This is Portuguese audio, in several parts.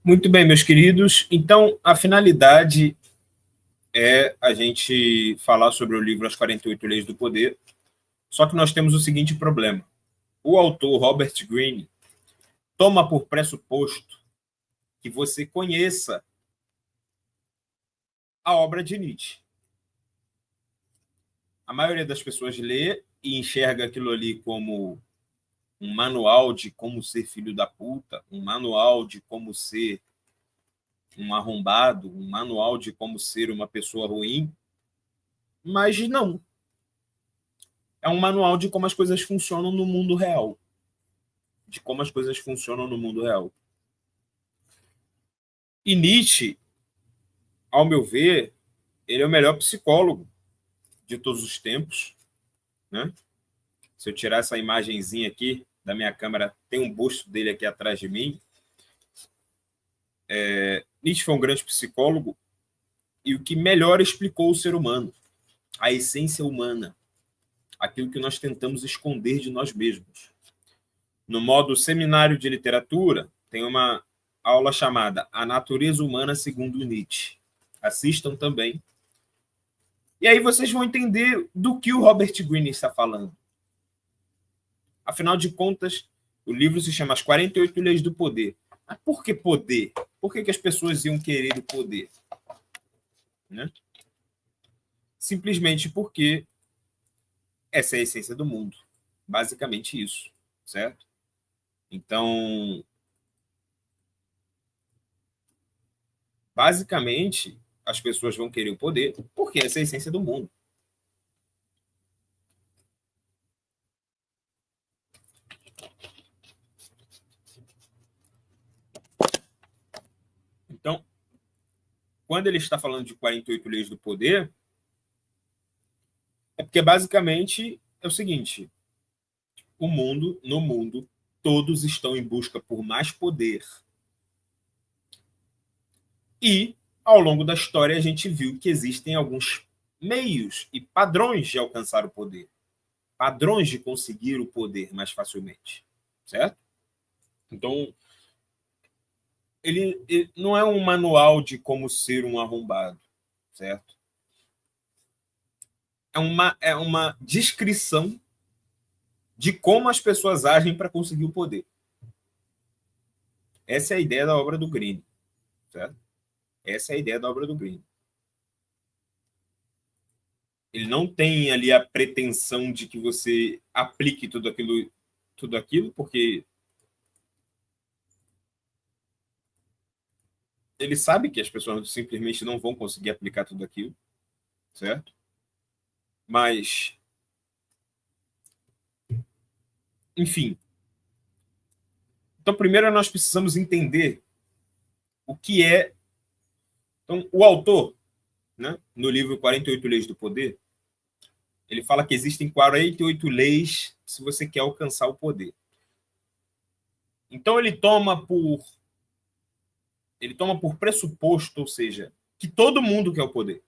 Muito bem, meus queridos. Então, a finalidade é a gente falar sobre o livro As 48 Leis do Poder, só que nós temos o seguinte problema. O autor, Robert Greene, toma por pressuposto que você conheça a obra de Nietzsche. A maioria das pessoas lê e enxerga aquilo ali como um manual de como ser filho da puta, um manual de como ser um arrombado, um manual de como ser uma pessoa ruim, mas não. É um manual de como as coisas funcionam no mundo real. De como as coisas funcionam no mundo real. E Nietzsche, ao meu ver, ele é o melhor psicólogo de todos os tempos, né? Se eu tirar essa imagenzinha aqui da minha câmera, tem um busto dele aqui atrás de mim. Nietzsche foi um grande psicólogo e o que melhor explicou o ser humano, a essência humana, aquilo que nós tentamos esconder de nós mesmos. No modo seminário de literatura, tem uma aula chamada A Natureza Humana segundo Nietzsche. Assistam também. E aí vocês vão entender do que o Robert Greene está falando. Afinal de contas, o livro se chama As 48 Leis do Poder. Mas por que poder? Por que as pessoas iam querer o poder? Né? Simplesmente porque essa é a essência do mundo. Basicamente isso, certo? Então, basicamente, as pessoas vão querer o poder porque essa é a essência do mundo. Então, quando ele está falando de 48 leis do poder, é porque basicamente é o seguinte: no mundo, todos estão em busca por mais poder. E, ao longo da história, a gente viu que existem alguns meios e padrões de alcançar o poder. Padrões de conseguir o poder mais facilmente. Certo? Então, ele não é um manual de como ser um arrombado. Certo? É uma descrição de como as pessoas agem para conseguir o poder. Essa é a ideia da obra do Greene. Certo? Essa é a ideia da obra do Greene. Ele não tem ali a pretensão de que você aplique tudo aquilo, porque ele sabe que as pessoas simplesmente não vão conseguir aplicar tudo aquilo, certo? Mas, enfim. Então, primeiro nós precisamos entender o que é. Então, o autor, né, no livro 48 Leis do Poder, ele fala que existem 48 leis se você quer alcançar o poder. Então, ele toma por pressuposto, ou seja, que todo mundo quer o poder.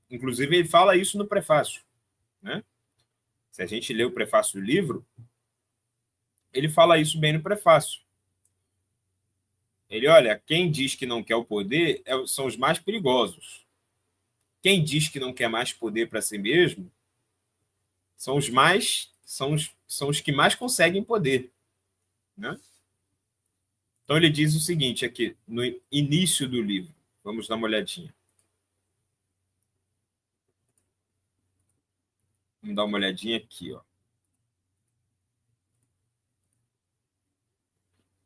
Inclusive, ele fala isso no prefácio. Né? Se a gente lê o prefácio do livro, ele fala isso bem no prefácio. Ele, olha, quem diz que não quer o poder são os mais perigosos. Quem diz que não quer mais poder para si mesmo são os que mais conseguem poder. Né? Então, ele diz o seguinte aqui, no início do livro. Vamos dar uma olhadinha. Vamos dar uma olhadinha aqui. Ó.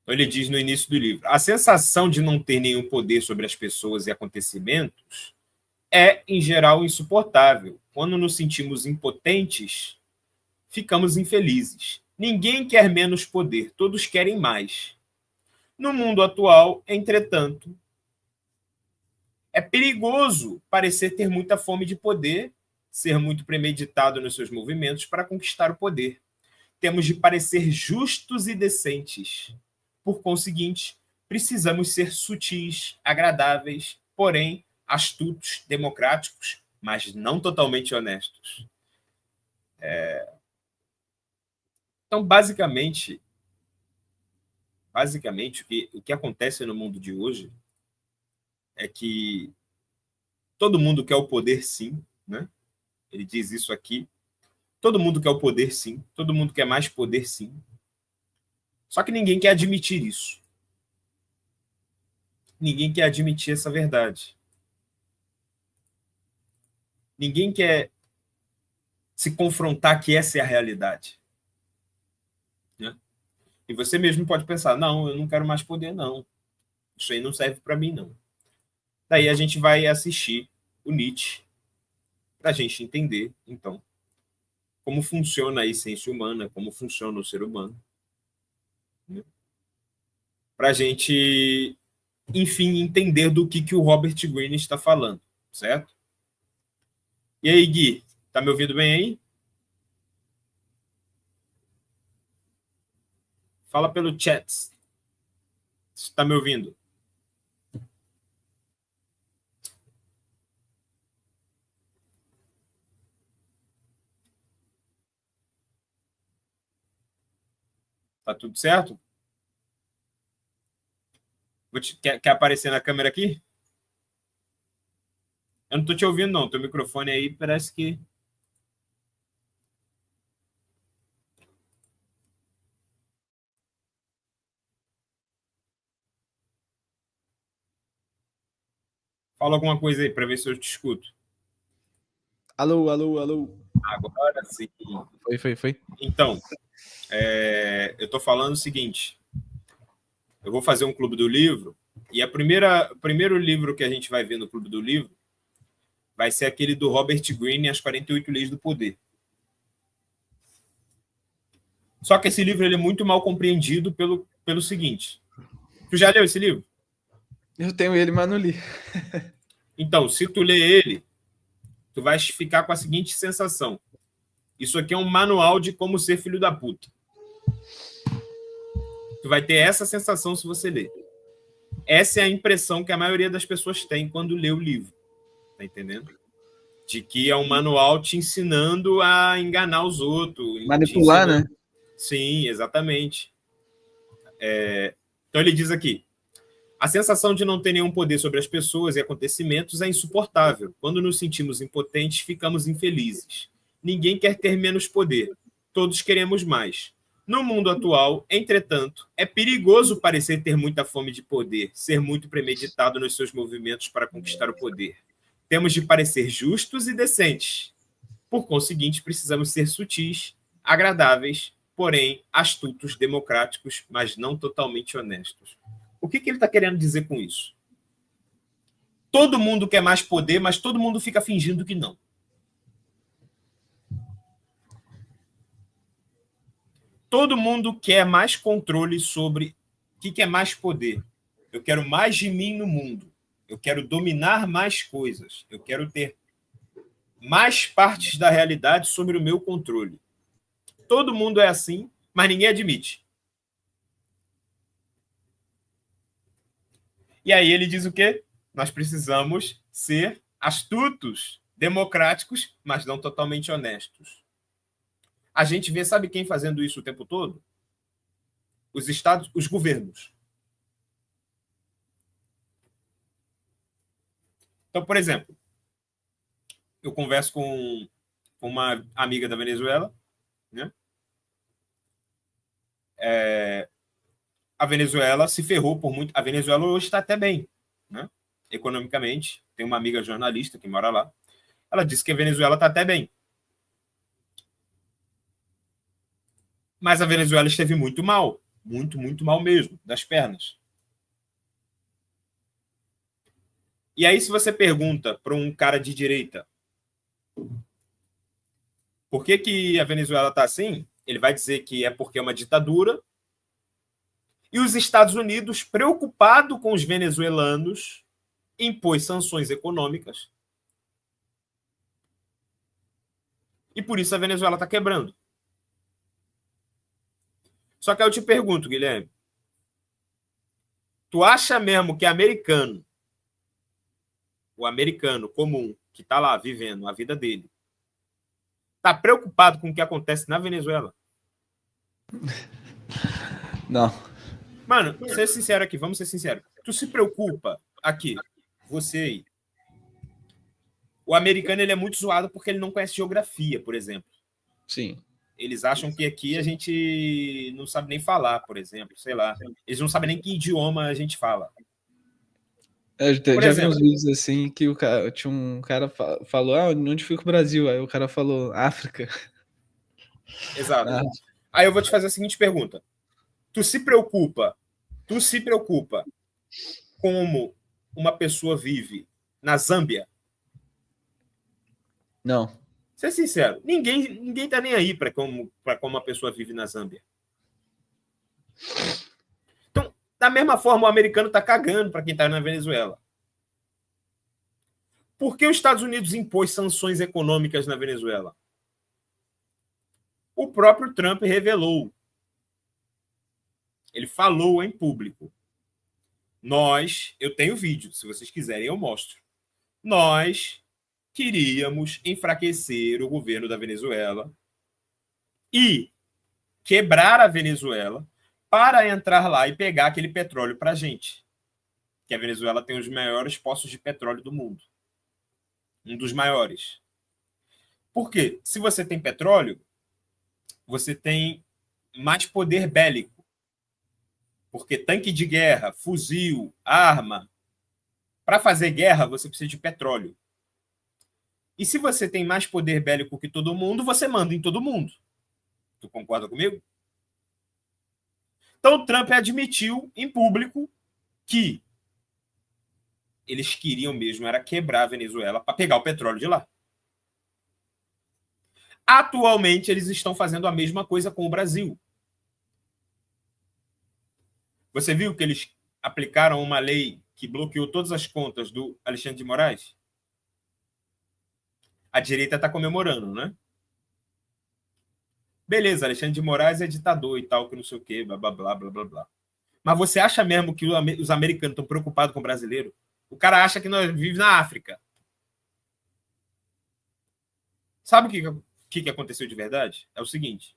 Então, ele diz no início do livro: a sensação de não ter nenhum poder sobre as pessoas e acontecimentos é, em geral, insuportável. Quando nos sentimos impotentes, ficamos infelizes. Ninguém quer menos poder, todos querem mais. No mundo atual, entretanto, é perigoso parecer ter muita fome de poder, ser muito premeditado nos seus movimentos para conquistar o poder. Temos de parecer justos e decentes. Por conseguinte, precisamos ser sutis, agradáveis, porém astutos, democráticos, mas não totalmente honestos. Então, basicamente, basicamente, o que acontece no mundo de hoje é que todo mundo quer o poder, sim, né? Ele diz isso aqui. Todo mundo quer o poder, sim. Todo mundo quer mais poder, sim. Só que ninguém quer admitir isso. Ninguém quer admitir essa verdade. Ninguém quer se confrontar que essa é a realidade. Né? E você mesmo pode pensar, não, eu não quero mais poder, não. Isso aí não serve para mim, não. Daí a gente vai assistir o Nietzsche para a gente entender, então, como funciona a essência humana, como funciona o ser humano. Né? Para a gente, enfim, entender do que o Robert Greene está falando, certo? E aí, Gui, tá me ouvindo bem aí? Fala pelo chat. Você tá me ouvindo? Tá tudo certo? Quer aparecer na câmera aqui? Eu não tô te ouvindo, não. Teu microfone aí parece que... Fala alguma coisa aí para ver se eu te escuto. Alô, alô, alô. Agora sim. Foi. Então, eu tô falando o seguinte. Eu vou fazer um clube do livro e o primeiro livro que a gente vai ver no clube do livro vai ser aquele do Robert Greene, As 48 Leis do Poder. Só que esse livro ele é muito mal compreendido pelo seguinte. Tu já leu esse livro? Eu tenho ele, mas não li. Então, se tu ler ele, tu vai ficar com a seguinte sensação. Isso aqui é um manual de como ser filho da puta. Tu vai ter essa sensação se você ler. Essa é a impressão que a maioria das pessoas tem quando lê o livro. Tá entendendo? De que é um manual te ensinando a enganar os outros. Manipular, né? Sim, exatamente. Então ele diz aqui, a sensação de não ter nenhum poder sobre as pessoas e acontecimentos é insuportável. Quando nos sentimos impotentes, ficamos infelizes. Ninguém quer ter menos poder. Todos queremos mais. No mundo atual, entretanto, é perigoso parecer ter muita fome de poder, ser muito premeditado nos seus movimentos para conquistar o poder. Temos de parecer justos e decentes. Por conseguinte, precisamos ser sutis, agradáveis, porém astutos, democráticos, mas não totalmente honestos. O que ele está querendo dizer com isso? Todo mundo quer mais poder, mas todo mundo fica fingindo que não. Todo mundo quer mais controle sobre o que é mais poder. Eu quero mais de mim no mundo. Eu quero dominar mais coisas. Eu quero ter mais partes da realidade sobre o meu controle. Todo mundo é assim, mas ninguém admite. E aí ele diz o quê? Nós precisamos ser astutos, democráticos, mas não totalmente honestos. A gente vê, sabe quem fazendo isso o tempo todo? Os estados, os governos. Então, por exemplo, eu converso com uma amiga da Venezuela, né? A Venezuela se ferrou por muito. A Venezuela hoje está até bem, né? Economicamente. Tem uma amiga jornalista que mora lá. Ela disse que a Venezuela está até bem. Mas a Venezuela esteve muito mal. Muito, muito mal mesmo, das pernas. E aí, se você pergunta para um cara de direita por que a Venezuela está assim, ele vai dizer que é porque é uma ditadura. E os Estados Unidos, preocupado com os venezuelanos, impôs sanções econômicas. E por isso a Venezuela está quebrando. Só que eu te pergunto, Guilherme, tu acha mesmo que o americano comum, que está lá vivendo a vida dele, está preocupado com o que acontece na Venezuela? Não. Mano, ser sincero aqui, vamos ser sinceros. Tu se preocupa aqui, você aí. O americano ele é muito zoado porque ele não conhece geografia, por exemplo. Sim. Eles acham que aqui a gente não sabe nem falar, por exemplo, sei lá. Eles não sabem nem que idioma a gente fala. Por Já vi exemplo, uns vídeos assim que tinha um cara falou, onde fica o Brasil? Aí o cara falou, África. exato. Aí eu vou te fazer a seguinte pergunta. Tu se preocupa como uma pessoa vive na Zâmbia? Não. Ser sincero, ninguém tá nem aí para como uma pessoa vive na Zâmbia. Então, da mesma forma, o americano tá cagando para quem tá na Venezuela. Por que os Estados Unidos impôs sanções econômicas na Venezuela? O próprio Trump revelou. Ele falou em público. Eu tenho vídeo, se vocês quiserem eu mostro. Nós queríamos enfraquecer o governo da Venezuela e quebrar a Venezuela para entrar lá e pegar aquele petróleo para a gente. Que a Venezuela tem os maiores poços de petróleo do mundo. Um dos maiores. Por quê? Se você tem petróleo, você tem mais poder bélico. Porque tanque de guerra, fuzil, arma, para fazer guerra você precisa de petróleo. E se você tem mais poder bélico que todo mundo, você manda em todo mundo. Tu concorda comigo? Então, o Trump admitiu em público que eles queriam mesmo era quebrar a Venezuela para pegar o petróleo de lá. Atualmente, eles estão fazendo a mesma coisa com o Brasil. Você viu que eles aplicaram uma lei que bloqueou todas as contas do Alexandre de Moraes? A direita está comemorando, né? Beleza, Alexandre de Moraes é ditador e tal, que não sei o quê, blá, blá, blá, blá, blá, blá. Mas você acha mesmo que os americanos estão preocupados com o brasileiro? O cara acha que nós vivemos na África. Sabe o que aconteceu de verdade? É o seguinte.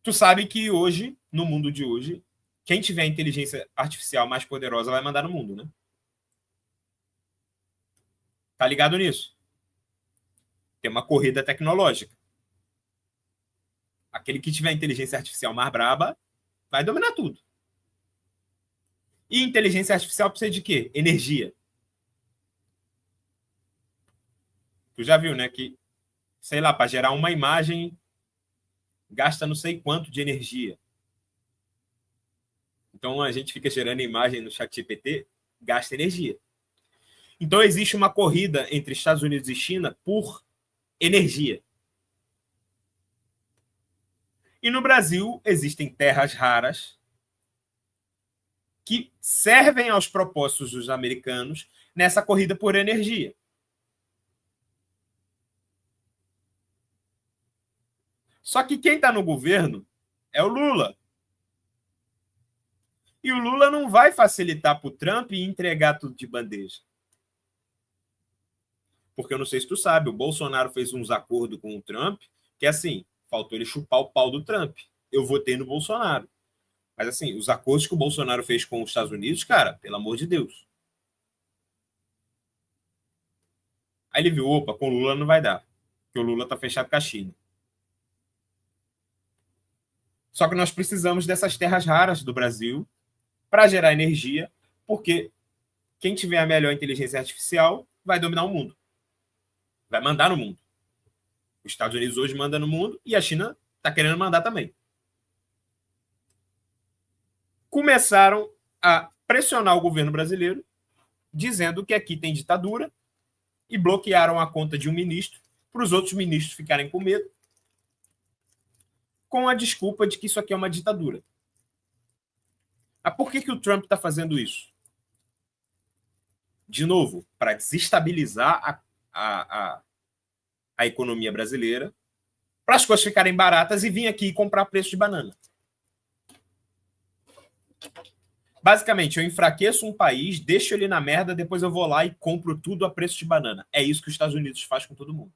Tu sabe que hoje, no mundo de hoje, quem tiver a inteligência artificial mais poderosa vai mandar no mundo, né? Tá ligado nisso? Tem uma corrida tecnológica. Aquele que tiver a inteligência artificial mais braba vai dominar tudo. E inteligência artificial precisa de quê? Energia. Tu já viu, né? Que, sei lá, para gerar uma imagem gasta não sei quanto de energia. Então a gente fica gerando imagem no ChatGPT, gasta energia. Então existe uma corrida entre Estados Unidos e China por energia. E no Brasil existem terras raras que servem aos propósitos dos americanos nessa corrida por energia. Só que quem está no governo é o Lula. E o Lula não vai facilitar para o Trump e entregar tudo de bandeja. Porque eu não sei se tu sabe, o Bolsonaro fez uns acordos com o Trump, que assim, faltou ele chupar o pau do Trump. Eu votei no Bolsonaro. Mas assim, os acordos que o Bolsonaro fez com os Estados Unidos, cara, pelo amor de Deus. Aí ele viu, opa, com o Lula não vai dar. Porque o Lula tá fechado com a China. Só que nós precisamos dessas terras raras do Brasil para gerar energia, porque quem tiver a melhor inteligência artificial vai dominar o mundo. Vai mandar no mundo. Os Estados Unidos hoje manda no mundo e a China está querendo mandar também. Começaram a pressionar o governo brasileiro, dizendo que aqui tem ditadura, e bloquearam a conta de um ministro para os outros ministros ficarem com medo, com a desculpa de que isso aqui é uma ditadura. Mas por que o Trump está fazendo isso? De novo, para desestabilizar a economia brasileira, para as coisas ficarem baratas e vir aqui e comprar preço de banana. Basicamente, eu enfraqueço um país, deixo ele na merda, depois eu vou lá e compro tudo a preço de banana. É isso que os Estados Unidos faz com todo mundo.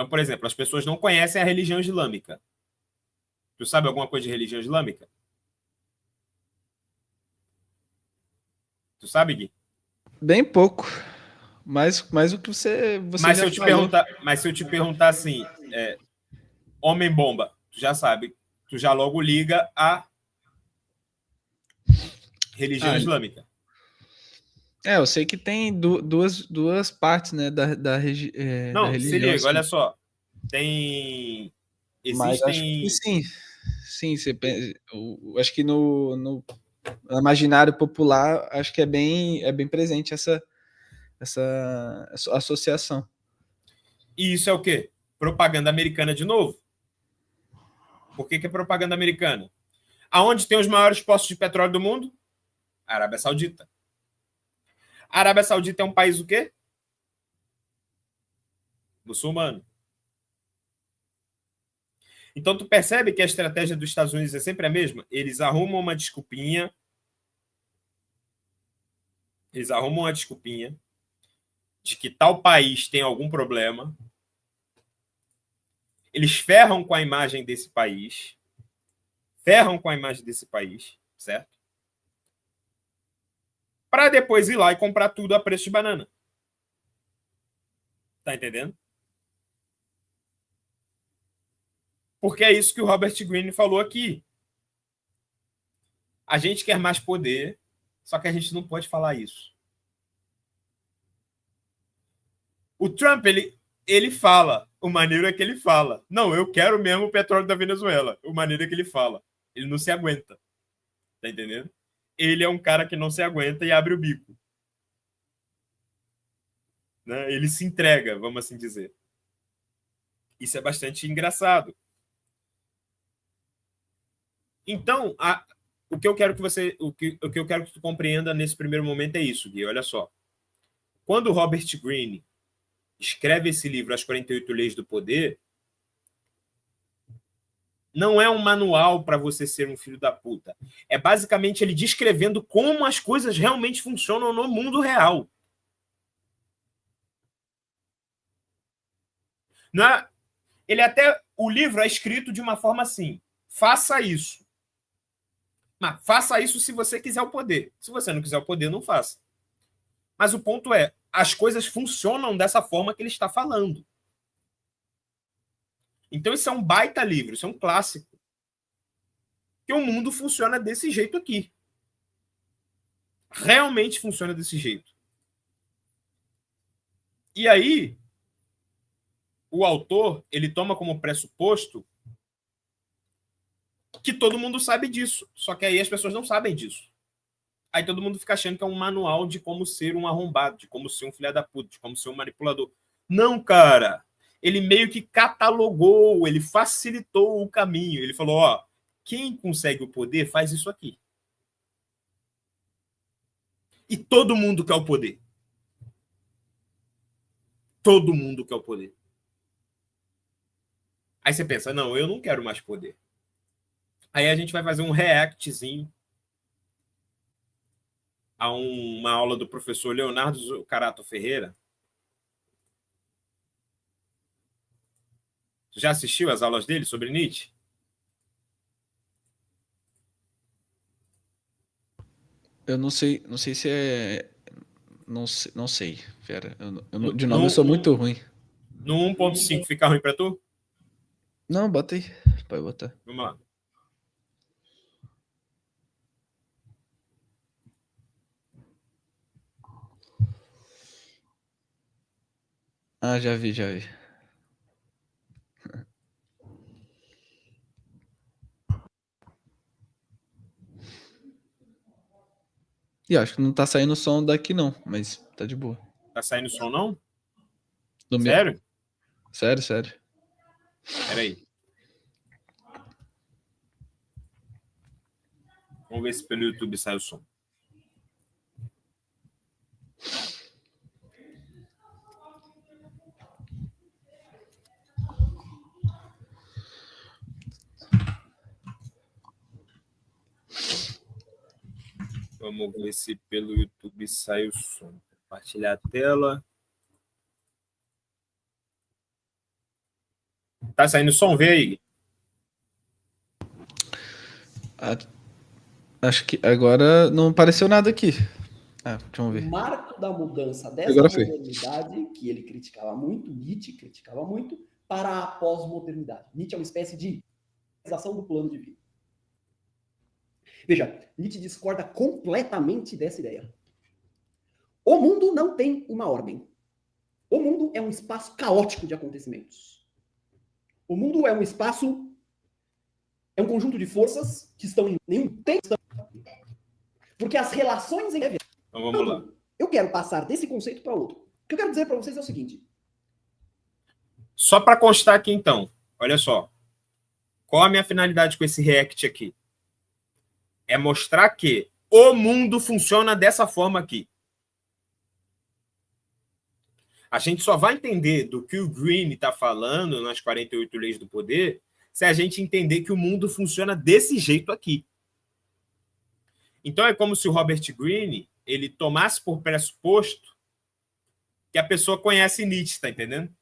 Então, por exemplo, as pessoas não conhecem a religião islâmica. Tu sabe alguma coisa de religião islâmica? Tu sabe, Gui? Bem pouco. Mas o que você já falou. Mas se eu te perguntar assim, homem-bomba, tu já sabe, tu já logo liga a religião Ah, islâmica. eu sei que tem duas partes, né, da Não, se religião, liga, assim. olha só. Tem. Mas acho que Existem. sim. Sim, acho que no imaginário popular, acho que é bem presente essa associação. E isso é o quê? Propaganda americana de novo. Por que é propaganda americana? Aonde tem os maiores postos de petróleo do mundo? Arábia Saudita. A Arábia Saudita é um país o quê? Muçulmano. Então tu percebe que a estratégia dos Estados Unidos é sempre a mesma? Eles arrumam uma desculpinha de que tal país tem algum problema. Eles ferram com a imagem desse país, certo? Para depois ir lá e comprar tudo a preço de banana. Tá entendendo? Porque é isso que o Robert Greene falou aqui. A gente quer mais poder, só que a gente não pode falar isso. O Trump, ele fala, o maneiro é que ele fala. Não, eu quero mesmo o petróleo da Venezuela. O maneiro é que ele fala. Ele não se aguenta. Tá entendendo? Ele é um cara que não se aguenta e abre o bico. Né? Ele se entrega, vamos assim dizer. Isso é bastante engraçado. Então, o que eu quero que você, o que eu quero que tu compreenda nesse primeiro momento é isso, Gui. Olha só. Quando o Robert Greene escreve esse livro, As 48 Leis do Poder, não é um manual para você ser um filho da puta. É basicamente ele descrevendo como as coisas realmente funcionam no mundo real. Não é, o livro é escrito de uma forma assim: faça isso. Mas faça isso se você quiser o poder. Se você não quiser o poder, não faça. Mas o ponto é, as coisas funcionam dessa forma que ele está falando. Então isso é um baita livro, isso é um clássico. Que o mundo funciona desse jeito aqui. Realmente funciona desse jeito. E aí, o autor, ele toma como pressuposto que todo mundo sabe disso. Só que aí as pessoas não sabem disso. Aí todo mundo fica achando que é um manual de como ser um arrombado, de como ser um filho da puta, de como ser um manipulador. Não, cara. Ele meio que catalogou, ele facilitou o caminho. Ele falou, ó, quem consegue o poder faz isso aqui. E todo mundo quer o poder. Todo mundo quer o poder. Aí você pensa, não, eu não quero mais poder. Aí a gente vai fazer um reactzinho a uma aula do professor Leonardo Zucarato Ferreira. Você já assistiu às aulas dele sobre Nietzsche? Eu não sei se é. Não sei, Fera. De nome eu No, sou muito ruim. no 1.5 fica ruim para tu? Não, bota aí. Pode botar. Vamos lá. Ah, já vi, já vi. E acho que não tá saindo som daqui não, mas tá de boa. Tá saindo som, não? Do meu. Sério? Sério, sério. Peraí. Vamos ver se pelo YouTube sai o som. Vamos ver se pelo YouTube sai o som. Compartilhar a tela. Tá saindo som? Vê aí. Acho que agora não apareceu nada aqui. Deixa eu ver. O marco da mudança dessa Agora foi. modernidade, que ele criticava muito, Nietzsche criticava muito, para a pós-modernidade. Nietzsche é uma espécie de realização do plano de vida. Veja, Nietzsche discorda completamente dessa ideia. O mundo não tem uma ordem. O mundo é um espaço caótico de acontecimentos. O mundo é um espaço, é um conjunto de forças que estão em nenhum tempo. Porque as relações em... Então vamos lá. Eu quero passar desse conceito para outro. O que eu quero dizer para vocês é o seguinte. Só para constar aqui, então, olha só. Qual a minha finalidade com esse react aqui? É mostrar que o mundo funciona dessa forma aqui. A gente só vai entender do que o Greene está falando nas 48 leis do poder se a gente entender que o mundo funciona desse jeito aqui. Então é como se o Robert Greene ele tomasse por pressuposto que a pessoa conhece Nietzsche, tá entendendo?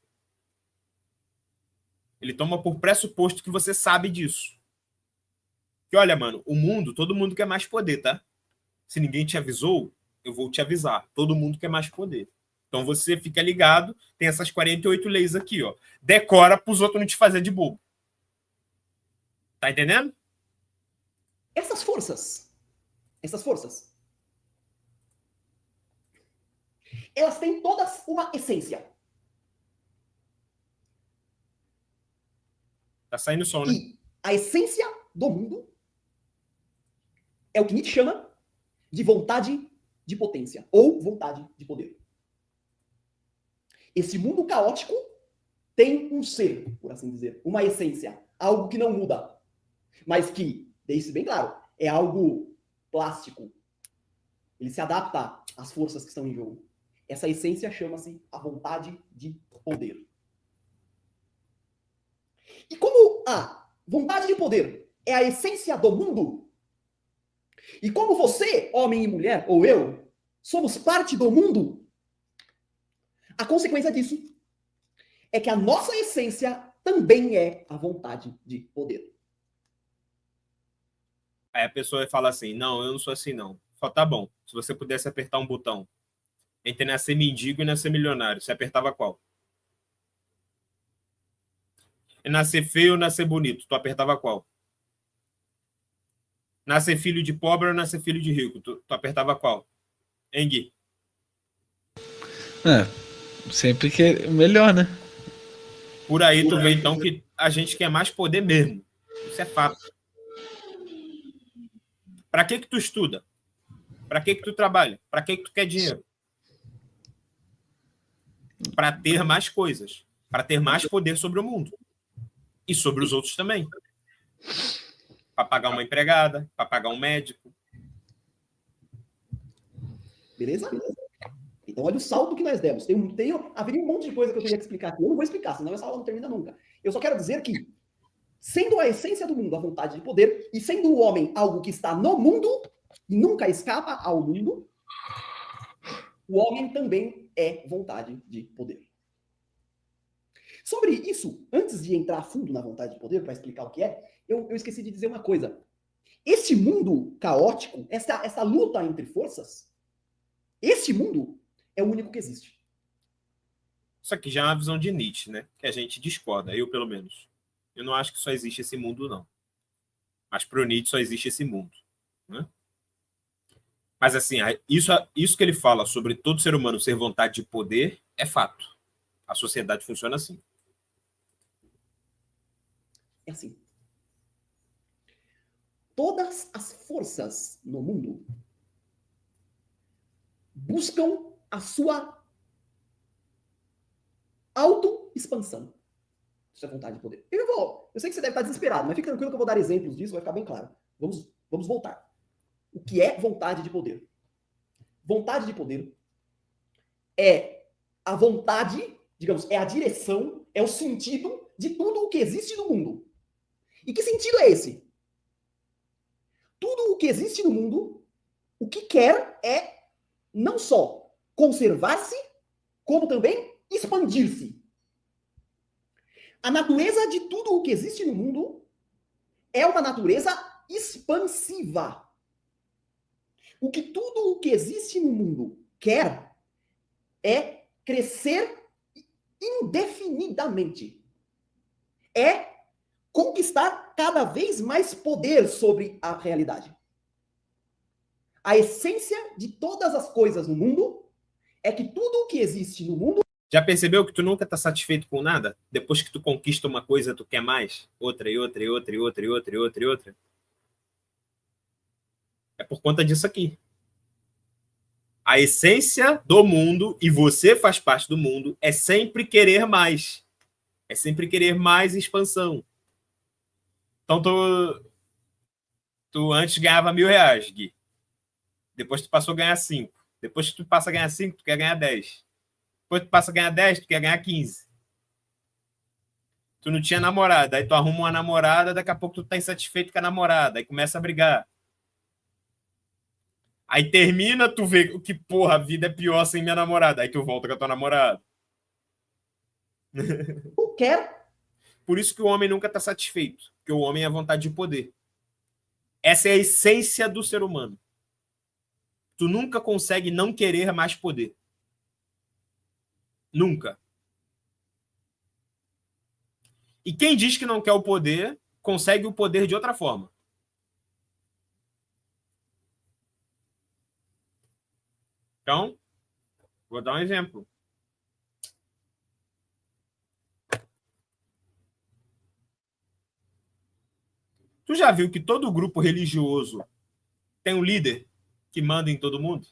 Ele toma por pressuposto que você sabe disso. Que olha, mano, o mundo, todo mundo quer mais poder, tá? Se ninguém te avisou, eu vou te avisar. Todo mundo quer mais poder. Então você fica ligado, tem essas 48 leis aqui, ó. Decora para os outros não te fazer de bobo. Tá entendendo? Essas forças, elas têm todas uma essência. Tá saindo som, né? E a essência do mundo é o que Nietzsche chama de vontade de potência, ou vontade de poder. Esse mundo caótico tem um ser, por assim dizer, uma essência, algo que não muda, mas que, deixe bem claro, é algo plástico. Ele se adapta às forças que estão em jogo. Essa essência chama-se a vontade de poder. E como a vontade de poder é a essência do mundo, e como você, homem e mulher, ou eu, somos parte do mundo, a consequência disso é que a nossa essência também é a vontade de poder. Aí a pessoa fala assim, não, eu não sou assim, não. Só tá bom. Se você pudesse apertar um botão entre nascer mendigo e nascer milionário, você apertava qual? E nascer feio ou nascer bonito, tu apertava qual? Nascer filho de pobre ou nascer filho de rico, tu apertava qual? Hein, Gui? Sempre que é melhor, né? Por aí tu vê, então, que a gente quer mais poder mesmo. Isso é fato. Para que tu estuda? Para que tu trabalha? Para que tu quer dinheiro? Para ter mais coisas. Para ter mais poder sobre o mundo. E sobre os outros também. Para pagar uma empregada, para pagar um médico. Beleza? Então, olha o salto que nós demos. Haveria um monte de coisa que eu teria que explicar aqui. Eu não vou explicar, senão essa aula não termina nunca. Eu só quero dizer que, sendo a essência do mundo a vontade de poder, e sendo o homem algo que está no mundo, e nunca escapa ao mundo, o homem também é vontade de poder. Sobre isso, antes de entrar a fundo na vontade de poder, para explicar o que é, eu esqueci de dizer uma coisa. Esse mundo caótico, essa luta entre forças, esse mundo é o único que existe. Isso aqui já é uma visão de Nietzsche, né? Que a gente discorda, eu pelo menos. Eu não acho que só existe esse mundo, não. Mas para o Nietzsche só existe esse mundo. Né? Mas assim, isso que ele fala sobre todo ser humano ser vontade de poder é fato. A sociedade funciona assim. É assim. Todas as forças no mundo buscam a sua autoexpansão. Isso é vontade de poder. Eu sei que você deve estar desesperado, mas fique tranquilo que eu vou dar exemplos disso, vai ficar bem claro. Vamos voltar. O que é vontade de poder? Vontade de poder é a vontade, digamos, é a direção, é o sentido de tudo o que existe no mundo. E que sentido é esse? Tudo o que existe no mundo, o que quer é não só conservar-se, como também expandir-se. A natureza de tudo o que existe no mundo é uma natureza expansiva. Tudo o que existe no mundo quer é crescer indefinidamente. É conquistar cada vez mais poder sobre a realidade. A essência de todas as coisas no mundo é que tudo o que existe no mundo... Já percebeu que tu nunca tá satisfeito com nada? Depois que tu conquista uma coisa, tu quer mais? Outra, e outra, e outra, e outra, e outra, e outra, e outra. É por conta disso aqui. A essência do mundo, e você faz parte do mundo, é sempre querer mais. É sempre querer mais expansão. Então, tu antes ganhava R$ 1.000, Gui. Depois tu passou a ganhar 5. Depois que tu passa a ganhar 5, tu quer ganhar 10. Depois tu passa a ganhar 10, tu quer ganhar 15. Tu não tinha namorada, aí tu arruma uma namorada, daqui a pouco tu tá insatisfeito com a namorada, aí começa a brigar. Aí termina, tu vê que, porra, a vida é pior sem minha namorada. Aí tu volta com a tua namorada. Tu quer. Por isso que o homem nunca tá satisfeito, porque o homem é a vontade de poder. Essa é a essência do ser humano. Tu nunca consegue não querer mais poder. Nunca. E quem diz que não quer o poder, consegue o poder de outra forma. Então, vou dar um exemplo. Tu já viu que todo grupo religioso tem um líder que manda em todo mundo?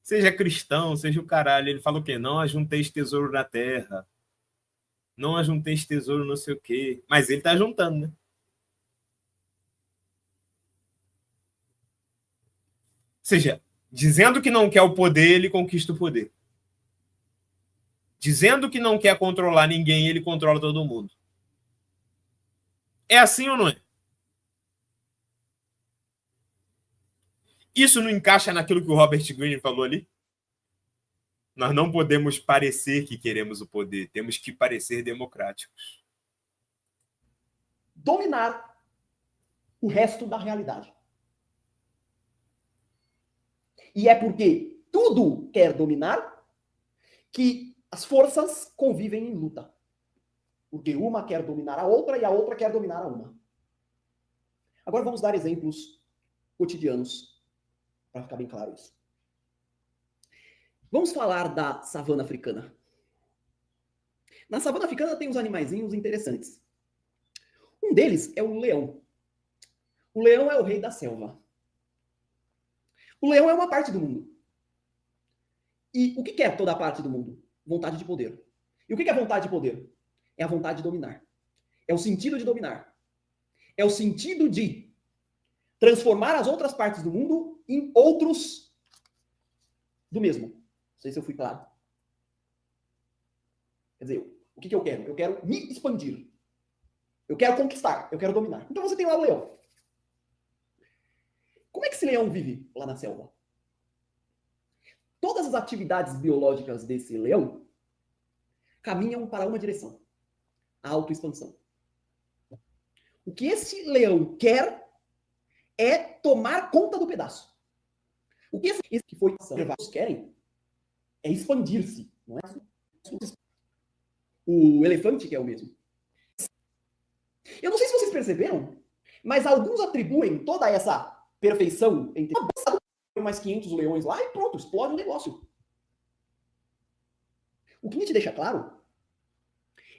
Seja cristão, seja o caralho. Ele fala o quê? Não ajunteis tesouro na terra. Não ajunteis tesouro não sei o quê. Mas ele tá juntando, né? Ou seja, dizendo que não quer o poder, ele conquista o poder. Dizendo que não quer controlar ninguém, ele controla todo mundo. É assim ou não é? Isso não encaixa naquilo que o Robert Greene falou ali? Nós não podemos parecer que queremos o poder, temos que parecer democráticos. Dominar o resto da realidade. E é porque tudo quer dominar que as forças convivem em luta. Porque uma quer dominar a outra e a outra quer dominar a uma. Agora vamos dar exemplos cotidianos para ficar bem claro isso. Vamos falar da savana africana. Na savana africana tem uns animaizinhos interessantes. Um deles é o leão. O leão é o rei da selva. O leão é uma parte do mundo. E o que é toda a parte do mundo? Vontade de poder. E o que é vontade de poder? É a vontade de dominar. É o sentido de dominar. É o sentido de transformar as outras partes do mundo em outros do mesmo. Não sei se eu fui claro. Quer dizer, o que eu quero? Eu quero me expandir. Eu quero conquistar. Eu quero dominar. Então você tem lá o leão. Como é que esse leão vive lá na selva? Todas as atividades biológicas desse leão caminham para uma direção: a autoexpansão. O que esse leão quer é tomar conta do pedaço. O que esse que foi observados querem é expandir-se, não é? O elefante que é o mesmo. Eu não sei se vocês perceberam, mas alguns atribuem toda essa perfeição entre mais 500 leões lá e pronto, explode o negócio. O que me te deixa claro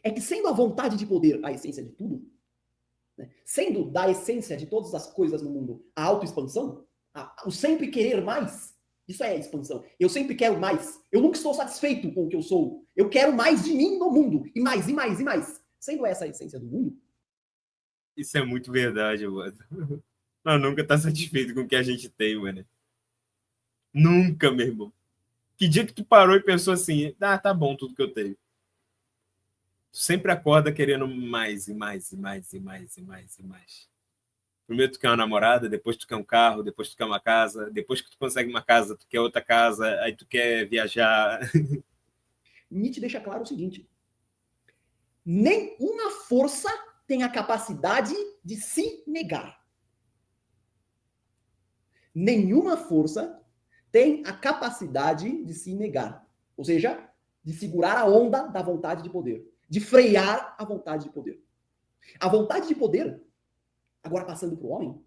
é que, sendo a vontade de poder a essência de tudo, né, sendo da essência de todas as coisas no mundo a autoexpansão, o sempre querer mais, isso é a expansão. Eu sempre quero mais. Eu nunca estou satisfeito com o que eu sou. Eu quero mais de mim no mundo. E mais, e mais, e mais. Sendo essa a essência do mundo. Isso é muito verdade, mano. Nós nunca tá satisfeito com o que a gente tem, mano. Nunca, meu irmão. Que dia que tu parou e pensou assim, tá bom tudo que eu tenho. Tu sempre acorda querendo mais, e mais, e mais, e mais, e mais, e mais. Primeiro tu quer uma namorada, depois tu quer um carro, depois tu quer uma casa, depois que tu consegue uma casa, tu quer outra casa, aí tu quer viajar. Nietzsche deixa claro o seguinte: nenhuma força tem a capacidade de se negar. Nenhuma força tem a capacidade de se negar. Ou seja, de segurar a onda da vontade de poder, de frear a vontade de poder. A vontade de poder, agora passando para o homem,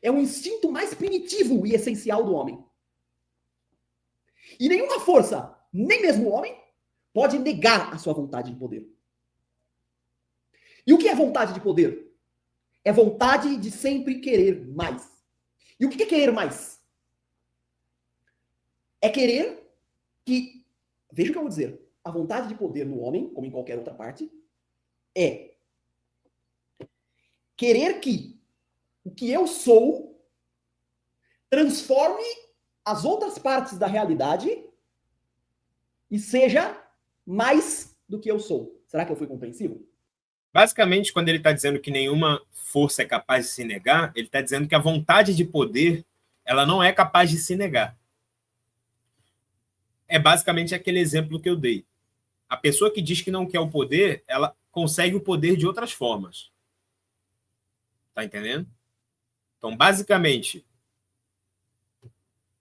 é o instinto mais primitivo e essencial do homem. E nenhuma força, nem mesmo o homem, pode negar a sua vontade de poder. E o que é vontade de poder? É vontade de sempre querer mais. E o que é querer mais? É querer que, veja o que eu vou dizer, a vontade de poder no homem, como em qualquer outra parte, é querer que o que eu sou transforme as outras partes da realidade e seja mais do que eu sou. Será que eu fui compreensivo? Basicamente, quando ele está dizendo que nenhuma força é capaz de se negar, ele está dizendo que a vontade de poder, ela não é capaz de se negar. É basicamente aquele exemplo que eu dei. A pessoa que diz que não quer o poder, ela consegue o poder de outras formas. Tá entendendo? Então, basicamente,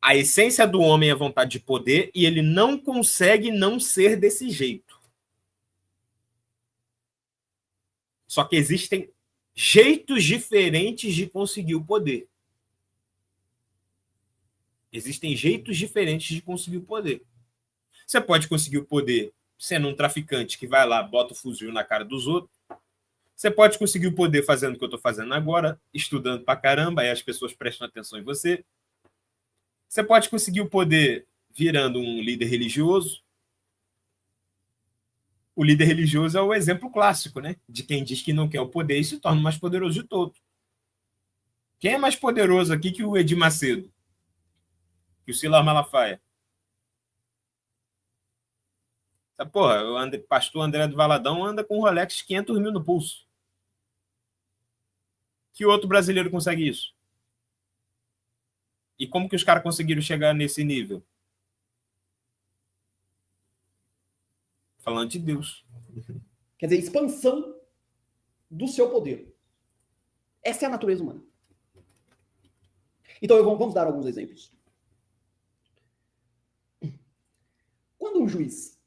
a essência do homem é a vontade de poder e ele não consegue não ser desse jeito. Só que existem jeitos diferentes de conseguir o poder. Existem jeitos diferentes de conseguir o poder. Você pode conseguir o poder sendo um traficante que vai lá, bota o fuzil na cara dos outros. Você pode conseguir o poder fazendo o que eu estou fazendo agora, estudando pra caramba, aí as pessoas prestam atenção em você. Você pode conseguir o poder virando um líder religioso. O líder religioso é o exemplo clássico, né? De quem diz que não quer o poder e se torna o mais poderoso de todos. Quem é mais poderoso aqui que o Edir Macedo? Que o Silas Malafaia? Porra, o pastor André do Valadão anda com um Rolex 500 mil no pulso. Que outro brasileiro consegue isso? E como que os caras conseguiram chegar nesse nível? Falando de Deus. Quer dizer, expansão do seu poder. Essa é a natureza humana. Então, vamos dar alguns exemplos. Quando um juiz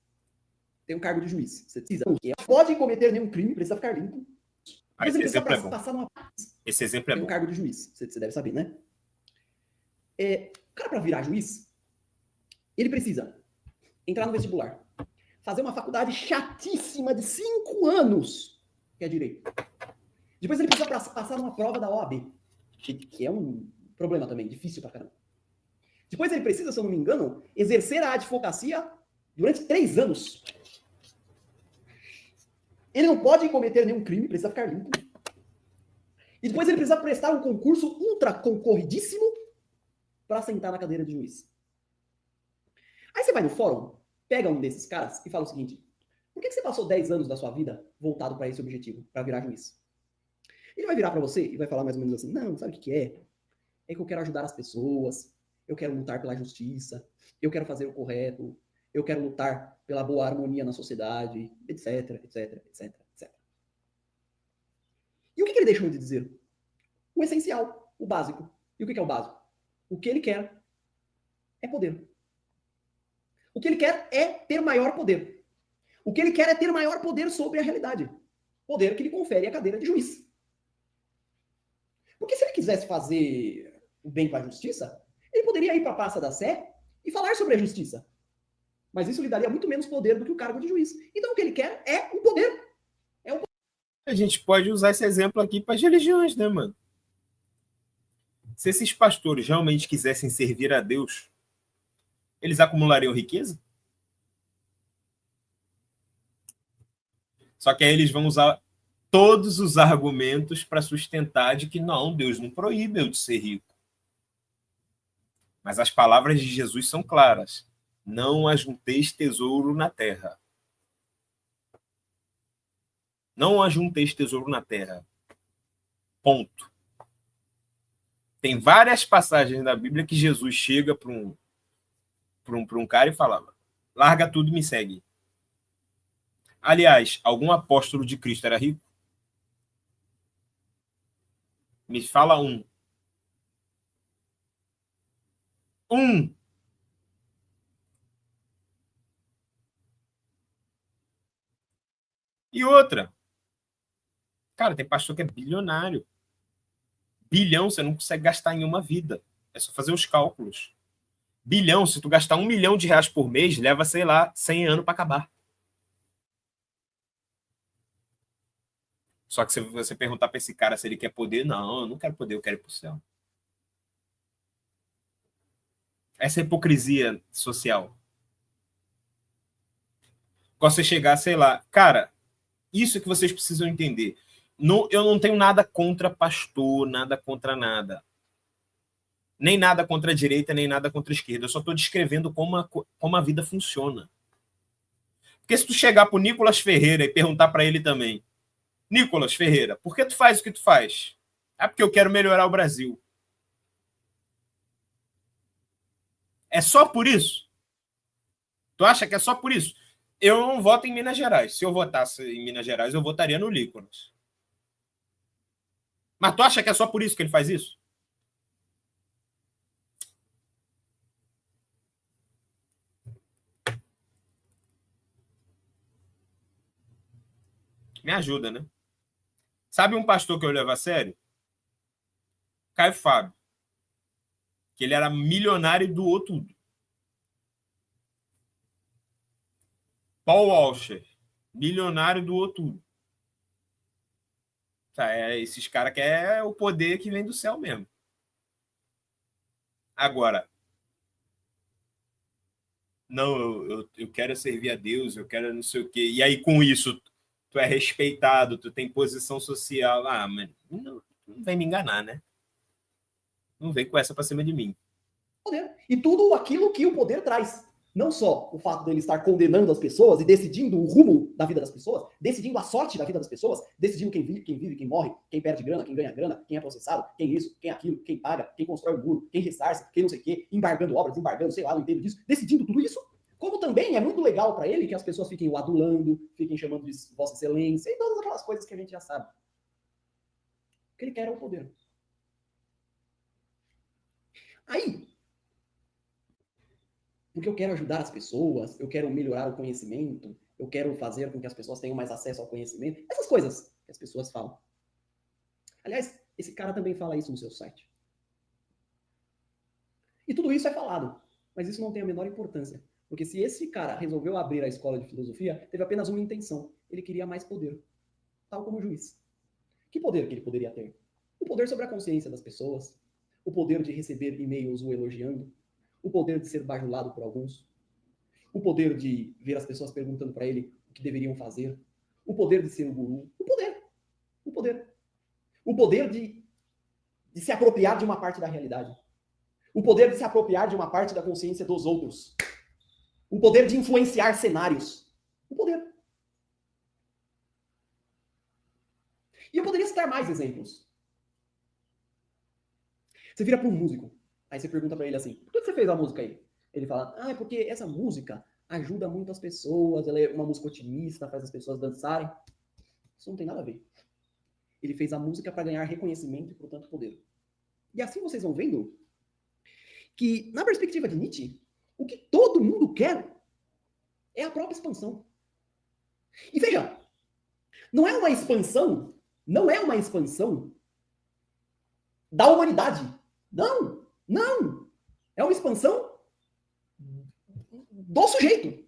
tem um cargo de juiz, você precisa, não pode cometer nenhum crime, precisa ficar limpo. Mas ele precisa passar numa... Esse exemplo é bom. Tem um cargo de juiz, você deve saber, né? O cara, para virar juiz, ele precisa entrar no vestibular, fazer uma faculdade chatíssima de 5 anos, que é direito. Depois ele precisa passar numa prova da OAB, que é um problema também, difícil pra caramba. Depois ele precisa, se eu não me engano, exercer a advocacia durante 3 anos. Ele não pode cometer nenhum crime, precisa ficar limpo. E depois ele precisa prestar um concurso ultra concorridíssimo para sentar na cadeira de juiz. Aí você vai no fórum, pega um desses caras e fala o seguinte: por que você passou 10 anos da sua vida voltado para esse objetivo, para virar juiz? Ele vai virar para você e vai falar mais ou menos assim: não, sabe o que é? É que eu quero ajudar as pessoas, eu quero lutar pela justiça, eu quero fazer o correto, eu quero lutar pela boa harmonia na sociedade, etc, etc, etc, etc. E o que ele deixou de dizer? O essencial, o básico. E o que é o básico? O que ele quer é poder. O que ele quer é ter maior poder. O que ele quer é ter maior poder sobre a realidade. Poder que lhe confere a cadeira de juiz. Porque se ele quisesse fazer o bem para a justiça, ele poderia ir para a Praça da Sé e falar sobre a justiça. Mas isso lhe daria muito menos poder do que o cargo de juiz. Então o que ele quer é o poder. É o poder. A gente pode usar esse exemplo aqui para as religiões, né, mano? Se esses pastores realmente quisessem servir a Deus, eles acumulariam riqueza? Só que aí eles vão usar todos os argumentos para sustentar de que não, Deus não proíbe eu de ser rico. Mas as palavras de Jesus são claras. Não ajunteis tesouro na terra. Não ajunteis tesouro na terra. Ponto. Tem várias passagens da Bíblia que Jesus chega para um cara e fala: larga tudo e me segue. Aliás, algum apóstolo de Cristo era rico? Me fala um. Um. E outra. Cara, tem pastor que é bilionário. Bilhão você não consegue gastar em uma vida. É só fazer os cálculos. Bilhão, se tu gastar R$1 milhão por mês, leva, sei lá, 100 anos para acabar. Só que se você perguntar para esse cara se ele quer poder, não, eu não quero poder, eu quero ir pro céu. Essa é hipocrisia social. Quando você chegar, sei lá, cara, isso é que vocês precisam entender. Eu não tenho nada contra pastor, nada contra nada. Nem nada contra a direita, nem nada contra a esquerda. Eu só estou descrevendo como a vida funciona. Porque se tu chegar pro Nicolas Ferreira e perguntar para ele também, Nicolas Ferreira, por que tu faz o que tu faz? É porque eu quero melhorar o Brasil. É só por isso? Tu acha que é só por isso? Eu não voto em Minas Gerais. Se eu votasse em Minas Gerais, eu votaria no Nicolas. Mas tu acha que é só por isso que ele faz isso? Me ajuda, né? Sabe um pastor que eu levo a sério? Caio Fábio. Que ele era milionário e doou tudo. Paul Washer. Milionário e doou tudo. Esses caras querem o poder que vem do céu mesmo. Agora, não, eu quero servir a Deus, eu quero não sei o quê. E aí, com isso, tu é respeitado, tu tem posição social. Ah, mas não vem me enganar, né? Não vem com essa pra cima de mim. Poder. E tudo aquilo que o poder traz. Não só o fato dele estar condenando as pessoas e decidindo o rumo da vida das pessoas, decidindo a sorte da vida das pessoas, decidindo quem vive, quem morre, quem perde grana, quem ganha grana, quem é processado, quem isso, quem aquilo, quem paga, quem constrói o muro, quem ressarce, quem não sei o quê, embargando obras, embargando, sei lá, não entendo disso, decidindo tudo isso. Como também é muito legal para ele que as pessoas fiquem o adulando, fiquem chamando de Vossa Excelência e todas aquelas coisas que a gente já sabe. O que ele quer é o poder. Aí, porque eu quero ajudar as pessoas, eu quero melhorar o conhecimento, eu quero fazer com que as pessoas tenham mais acesso ao conhecimento. Essas coisas que as pessoas falam. Aliás, esse cara também fala isso no seu site. E tudo isso é falado, mas isso não tem a menor importância. Porque se esse cara resolveu abrir a escola de filosofia, teve apenas uma intenção. Ele queria mais poder. Tal como o juiz. Que poder que ele poderia ter? O poder sobre a consciência das pessoas, o poder de receber e-mails o elogiando, o poder de ser bajulado por alguns, o poder de ver as pessoas perguntando para ele o que deveriam fazer, o poder de ser o guru, o poder de se apropriar de uma parte da realidade, o poder de se apropriar de uma parte da consciência dos outros, o poder de influenciar cenários, o poder. E eu poderia citar mais exemplos. Você vira para um músico, aí você pergunta para ele assim, por que você fez a música aí? Ele fala, é porque essa música ajuda muito as pessoas, ela é uma música otimista, faz as pessoas dançarem. Isso não tem nada a ver. Ele fez a música para ganhar reconhecimento e, portanto, poder. E assim vocês vão vendo que, na perspectiva de Nietzsche, o que todo mundo quer é a própria expansão. E veja, não é uma expansão da humanidade. Não. É uma expansão do sujeito.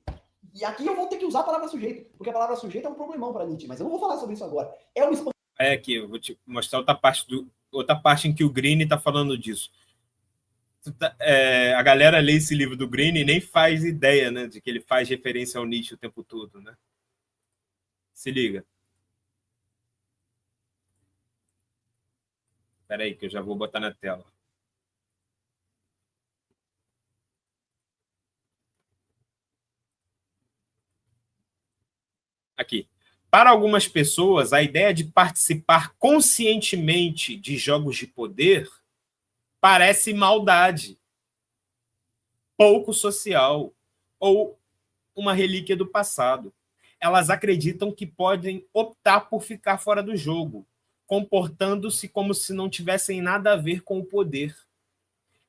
E aqui eu vou ter que usar a palavra sujeito, porque a palavra sujeito é um problemão para Nietzsche, mas eu não vou falar sobre isso agora. É uma expansão. Aqui, eu vou te mostrar outra parte em que o Green está falando disso. A galera lê esse livro do Green e nem faz ideia, né, de que ele faz referência ao Nietzsche o tempo todo, né? Se liga. Espera aí, que eu já vou botar na tela. Aqui. Para algumas pessoas, a ideia de participar conscientemente de jogos de poder parece maldade, pouco social ou uma relíquia do passado. elas acreditam que podem optar por ficar fora do jogo, comportando-se como se não tivessem nada a ver com o poder.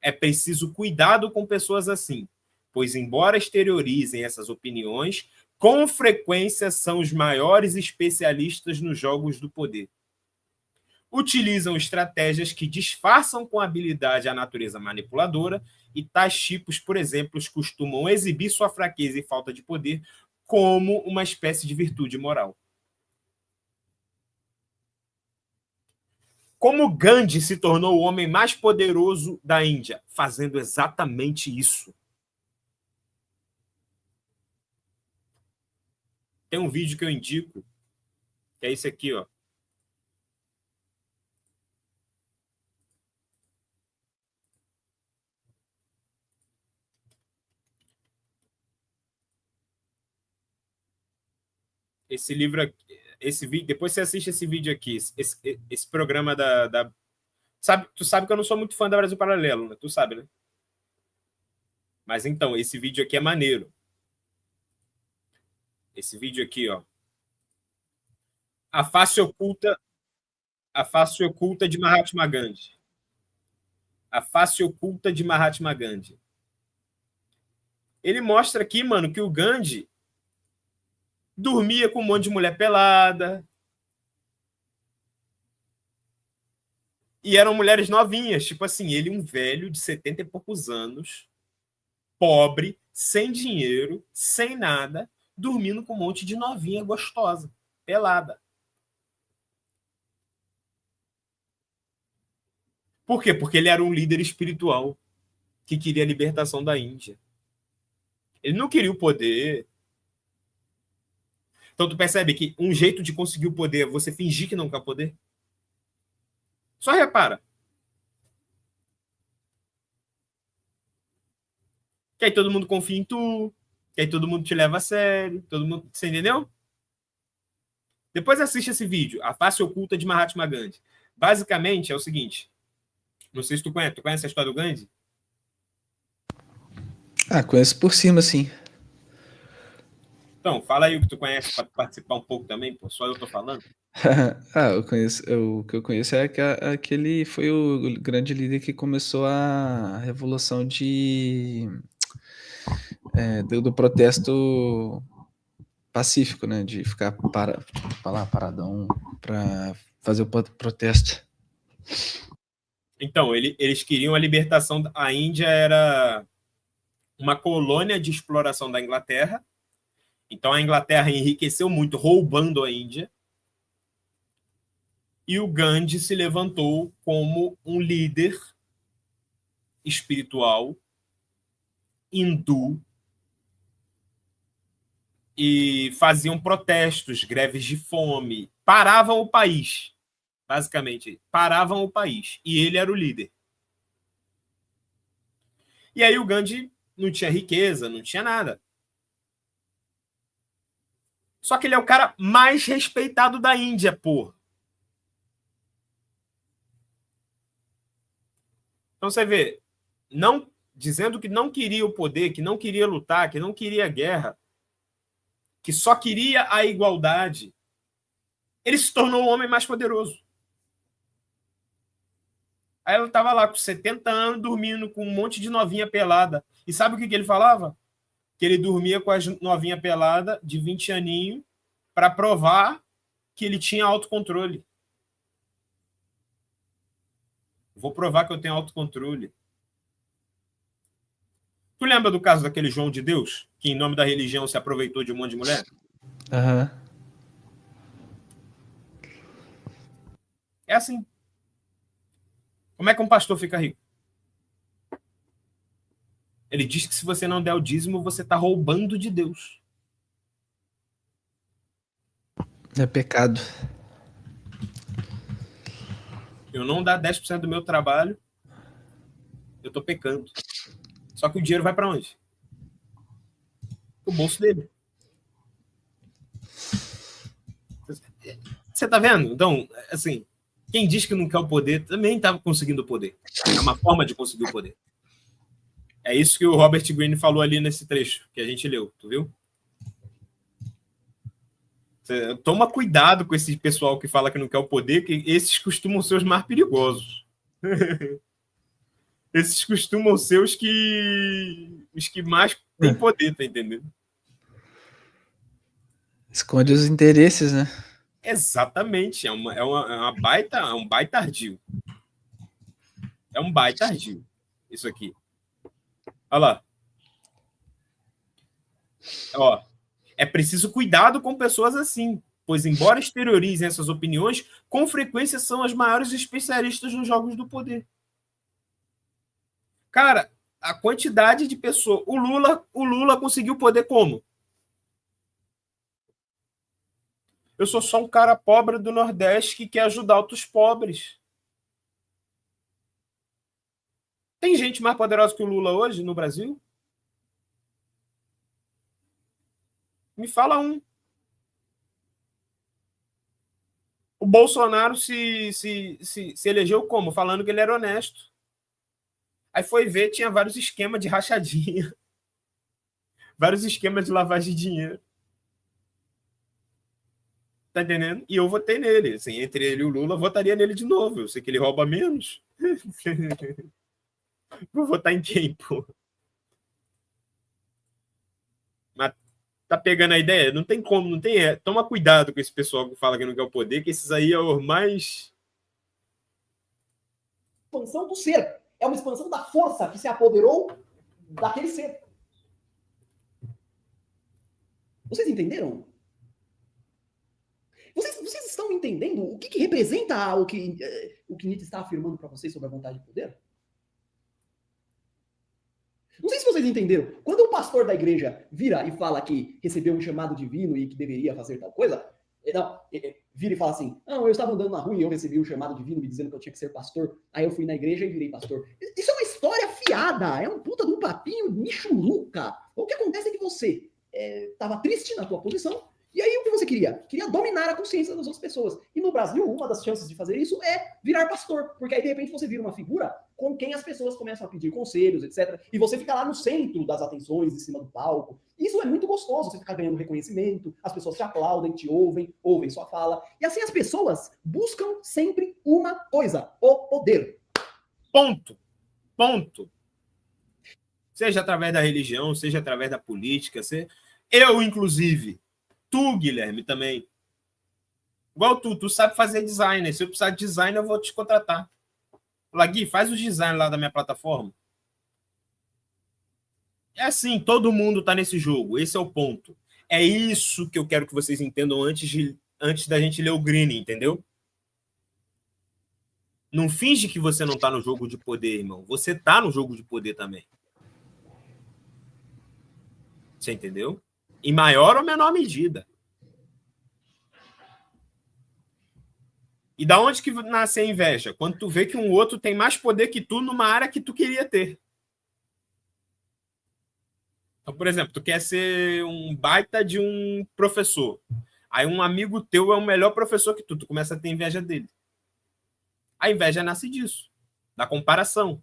É preciso cuidado com pessoas assim, pois, embora exteriorizem essas opiniões, com frequência são os maiores especialistas nos jogos do poder. Utilizam estratégias que disfarçam com habilidade a natureza manipuladora, e tais tipos, por exemplo, costumam exibir sua fraqueza e falta de poder como uma espécie de virtude moral. Como Gandhi se tornou o homem mais poderoso da Índia? Fazendo exatamente isso. Tem um vídeo que eu indico, que é esse aqui, ó. Esse livro aqui, esse vídeo, depois você assiste esse vídeo aqui, esse programa tu sabe que eu não sou muito fã da Brasil Paralelo, né? Tu sabe, né? Mas então, esse vídeo aqui é maneiro. Esse vídeo aqui, ó. A face oculta de Mahatma Gandhi. A face oculta de Mahatma Gandhi. Ele mostra aqui, mano, que o Gandhi dormia com um monte de mulher pelada. E eram mulheres novinhas. Tipo assim, ele, um velho de 70 e poucos anos, pobre, sem dinheiro, sem nada, dormindo com um monte de novinha gostosa, pelada. Por quê? Porque ele era um líder espiritual que queria a libertação da Índia. Ele não queria o poder. Então tu percebe que um jeito de conseguir o poder é você fingir que não quer poder? Só repara. Que aí todo mundo confia em tu, que aí todo mundo te leva a sério, todo mundo... Você entendeu? Depois assiste esse vídeo, A Face Oculta de Mahatma Gandhi. Basicamente é o seguinte, não sei se tu conhece a história do Gandhi? Ah, conheço por cima, sim. Então, fala aí o que tu conhece para participar um pouco também, pô, só eu tô falando. O que eu conheço é que aquele foi o grande líder que começou a revolução do protesto pacífico, né? De ficar paradão para fazer o protesto. Então, eles queriam a libertação. A Índia era uma colônia de exploração da Inglaterra. Então, a Inglaterra enriqueceu muito, roubando a Índia. E o Gandhi se levantou como um líder espiritual hindu e faziam protestos, greves de fome, paravam o país, basicamente, paravam o país. E ele era o líder. E aí o Gandhi não tinha riqueza, não tinha nada. Só que ele é o cara mais respeitado da Índia, porra. Então você vê, não, dizendo que não queria o poder, que não queria lutar, que não queria guerra, que só queria a igualdade, ele se tornou o homem mais poderoso. Aí ela estava lá com 70 anos, dormindo com um monte de novinha pelada. E sabe o que ele falava? Que ele dormia com as novinha pelada de 20 aninhos para provar que ele tinha autocontrole. Vou provar que eu tenho autocontrole. Tu lembra do caso daquele João de Deus, que em nome da religião se aproveitou de um monte de mulher? Aham. É assim. Como é que um pastor fica rico? Ele diz que se você não der o dízimo, você está roubando de Deus. É pecado. Eu não dar 10% do meu trabalho, eu estou pecando. Só que o dinheiro vai para onde? O bolso dele. Você tá vendo? Então, assim, quem diz que não quer o poder também está conseguindo o poder. É uma forma de conseguir o poder. É isso que o Robert Greene falou ali nesse trecho que a gente leu, tu viu? Toma cuidado com esse pessoal que fala que não quer o poder, que esses costumam ser os mais perigosos. Esses costumam ser os que mais têm poder, tá entendendo? Esconde os interesses, né? Exatamente. É um baita ardil. É um baita ardil. Isso aqui. Olha lá. Ó, é preciso cuidado com pessoas assim, pois, embora exteriorizem essas opiniões, com frequência são as maiores especialistas nos jogos do poder. Cara, a quantidade de pessoas. O Lula conseguiu poder como? Eu sou só um cara pobre do Nordeste que quer ajudar outros pobres. Tem gente mais poderosa que o Lula hoje no Brasil? Me fala um. O Bolsonaro se elegeu como? Falando que ele era honesto. Aí foi ver, tinha vários esquemas de rachadinha. Vários esquemas de lavagem de dinheiro. Tá entendendo? E eu votei nele. Assim, entre ele e o Lula, eu votaria nele de novo. Eu sei que ele rouba menos. Vou votar em quem, pô? Mas tá pegando a ideia? Não tem como, não tem. Toma cuidado com esse pessoal que fala que não quer o poder, que esses aí é os mais. Expansão do ser. É uma expansão da força que se apoderou daquele ser. Vocês entenderam? Vocês estão entendendo o que representa o que Nietzsche está afirmando para vocês sobre a vontade de poder? Não sei se vocês entenderam. Quando o pastor da igreja vira e fala que recebeu um chamado divino e que deveria fazer tal coisa, não, vira e fala assim, não, eu estava andando na rua e eu recebi um chamado divino me dizendo que eu tinha que ser pastor, aí eu fui na igreja e virei pastor. Isso é uma história fiada, é um puta de um papinho michuruca. O que acontece é que você estava triste na tua posição, e aí o que você queria? Queria dominar a consciência das outras pessoas. E no Brasil, uma das chances de fazer isso é virar pastor, porque aí de repente você vira uma figura com quem as pessoas começam a pedir conselhos, etc. E você fica lá no centro das atenções, em cima do palco. Isso é muito gostoso, você fica ganhando reconhecimento, as pessoas te aplaudem, te ouvem sua fala. E assim as pessoas buscam sempre uma coisa, o poder. Ponto. Ponto. Seja através da religião, seja através da política. Eu, inclusive. Tu, Guilherme, também. Igual tu sabe fazer design. Se eu precisar de design, eu vou te contratar. Fala, Gui, faz o design lá da minha plataforma. É assim, todo mundo tá nesse jogo. Esse é o ponto. É isso que eu quero que vocês entendam antes da gente ler o Green, entendeu? Não finge que você não tá no jogo de poder, irmão. Você tá no jogo de poder também. Você entendeu? Em maior ou menor medida. E da onde que nasce a inveja? Quando tu vê que um outro tem mais poder que tu numa área que tu queria ter. Então, por exemplo, tu quer ser um baita de um professor. Aí um amigo teu é o melhor professor que tu começa a ter inveja dele. A inveja nasce disso, da comparação.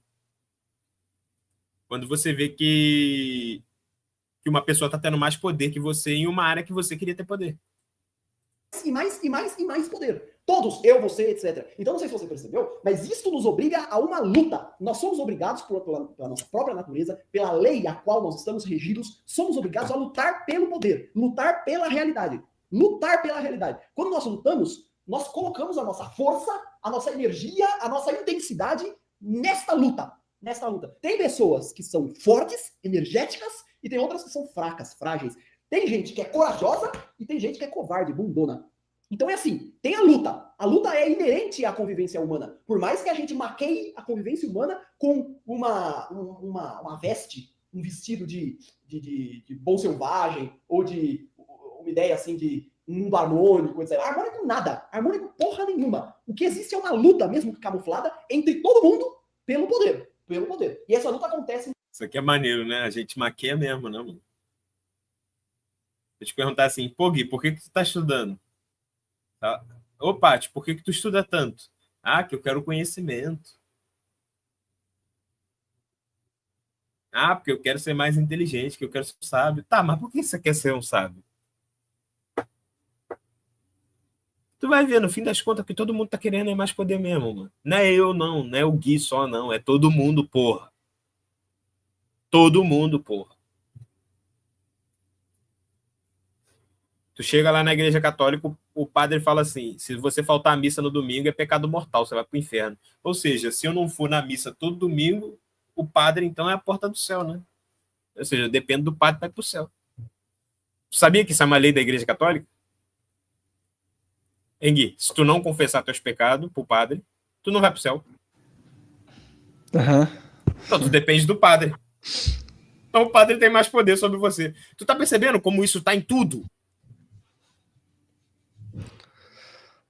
Quando você vê que uma pessoa está tendo mais poder que você em uma área que você queria ter poder. E mais poder. Todos, eu, você, etc. Então, não sei se você percebeu, mas isso nos obriga a uma luta. Nós somos obrigados, pela nossa própria natureza, pela lei a qual nós estamos regidos, somos obrigados a lutar pelo poder, lutar pela realidade. Lutar pela realidade. Quando nós lutamos, nós colocamos a nossa força, a nossa energia, a nossa intensidade nesta luta. Nesta luta. Tem pessoas que são fortes, energéticas, e tem outras que são fracas, frágeis. Tem gente que é corajosa e tem gente que é covarde, bundona. Então é assim, tem a luta. A luta é inerente à convivência humana. Por mais que a gente maqueie a convivência humana com uma veste, um vestido de bom selvagem, ou de uma ideia assim de mundo harmônico, etc. Harmônico nada. Harmônico porra nenhuma. O que existe é uma luta, mesmo que camuflada, entre todo mundo pelo poder. Pelo poder. E essa luta acontece... Isso aqui é maneiro, né? A gente maqueia mesmo, né, mano? Eu te perguntar assim, pô, Gui, por que tu tá estudando? Tá? Ô, Paty, por que tu estuda tanto? Ah, que eu quero conhecimento. Ah, porque eu quero ser mais inteligente, que eu quero ser sábio. Tá, mas por que você quer ser um sábio? Tu vai ver, no fim das contas, que todo mundo tá querendo é mais poder mesmo, mano. Não é eu, não. Não é o Gui só, não. É todo mundo, porra. Todo mundo, porra. Tu chega lá na igreja católica, o padre fala assim, se você faltar à missa no domingo, é pecado mortal, você vai pro inferno. Ou seja, se eu não for na missa todo domingo, o padre, então, é a porta do céu, né? Ou seja, depende do padre, vai pro céu. Tu sabia que isso é uma lei da igreja católica? Gui, se tu não confessar teus pecados pro padre, tu não vai pro céu. Aham. Então, tu depende do padre. Então, o padre tem mais poder sobre você. Tu tá percebendo como isso tá em tudo?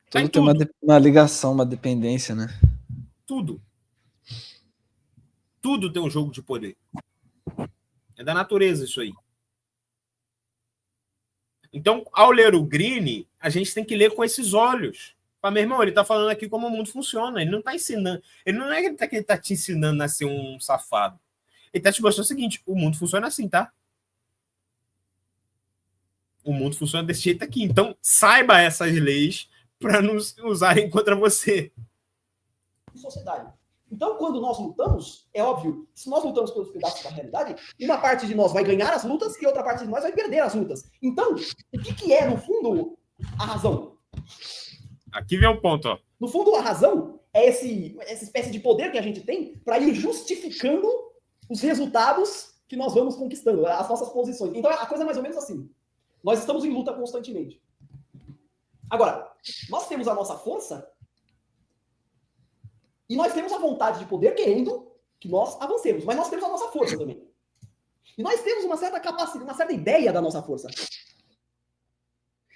Tá em Tudo tem tudo. uma ligação, uma dependência, né? Tudo. Tudo tem um jogo de poder. É da natureza isso aí. Então, ao ler o Green, a gente tem que ler com esses olhos. Mas, meu irmão, ele tá falando aqui como o mundo funciona. Ele não tá ensinando. Ele não é que ele tá te ensinando a ser um safado. Ele tá te mostrando o seguinte: o mundo funciona assim, tá? O mundo funciona desse jeito aqui. Então, saiba essas leis para não usarem contra você. Sociedade. Então, quando nós lutamos, é óbvio, se nós lutamos pelos pedaços da realidade, uma parte de nós vai ganhar as lutas e outra parte de nós vai perder as lutas. Então, o que é, no fundo, a razão? Aqui vem o ponto, ó. No fundo, a razão é essa espécie de poder que a gente tem para ir justificando os resultados que nós vamos conquistando, as nossas posições. Então, a coisa é mais ou menos assim. Nós estamos em luta constantemente. Agora, nós temos a nossa força e nós temos a vontade de poder querendo que nós avancemos. Mas nós temos a nossa força também. E nós temos uma certa capacidade, uma certa ideia da nossa força.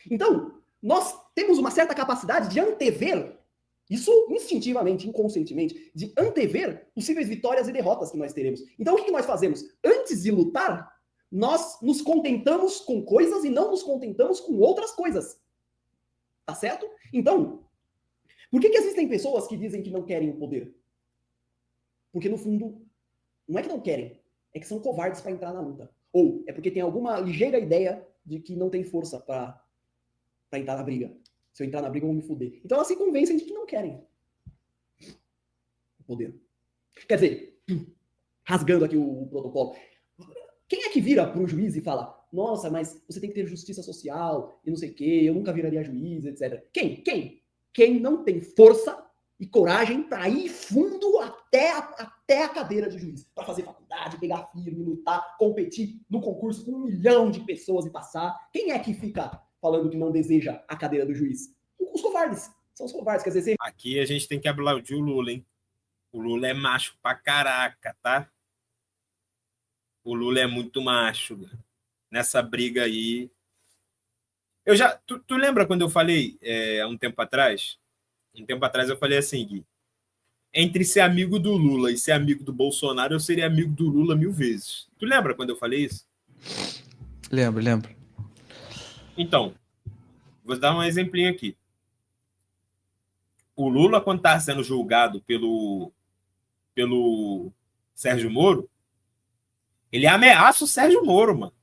Então, nós temos uma certa capacidade de antever, isso instintivamente, inconscientemente, de antever possíveis vitórias e derrotas que nós teremos. Então, o que nós fazemos? Antes de lutar, nós nos contentamos com coisas e não nos contentamos com outras coisas. Tá certo? Então, por que existem pessoas que dizem que não querem o poder? Porque, no fundo, não é que não querem, é que são covardes para entrar na luta. Ou é porque tem alguma ligeira ideia de que não tem força para entrar na briga. Se eu entrar na briga, eu vou me fuder. Então elas se convencem de que não querem o poder. Quer dizer, rasgando aqui o protocolo, quem é que vira para o juiz e fala: nossa, mas você tem que ter justiça social e não sei o quê, eu nunca viraria juiz, etc. Quem? Quem não tem força e coragem para ir fundo até a cadeira de juiz, para fazer faculdade, pegar firme, lutar, competir no concurso com 1 milhão de pessoas e passar. Quem é que fica falando que não deseja a cadeira do juiz? Os covardes. São os covardes. Quer dizer, aqui a gente tem que aplaudir o Lula, hein? O Lula é macho pra caraca, tá? O Lula é muito macho, né? Nessa briga aí. Tu lembra quando eu falei há um tempo atrás? Um tempo atrás eu falei assim, Gui, entre ser amigo do Lula e ser amigo do Bolsonaro, eu seria amigo do Lula 1000 vezes. Tu lembra quando eu falei isso? Lembro. Então, vou dar um exemplinho aqui. O Lula, quando está sendo julgado pelo Sérgio Moro, ele ameaça o Sérgio Moro, mano.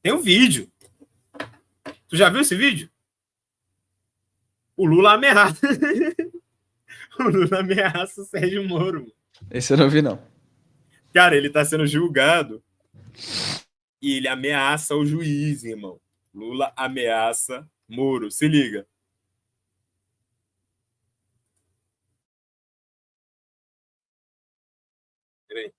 Tem um vídeo. Tu já viu esse vídeo? O Lula ameaça. O Lula ameaça o Sérgio Moro, mano. Esse eu não vi, não. Cara, ele tá sendo julgado e ele ameaça o juiz, irmão. Lula ameaça Moro. Se liga. Peraí.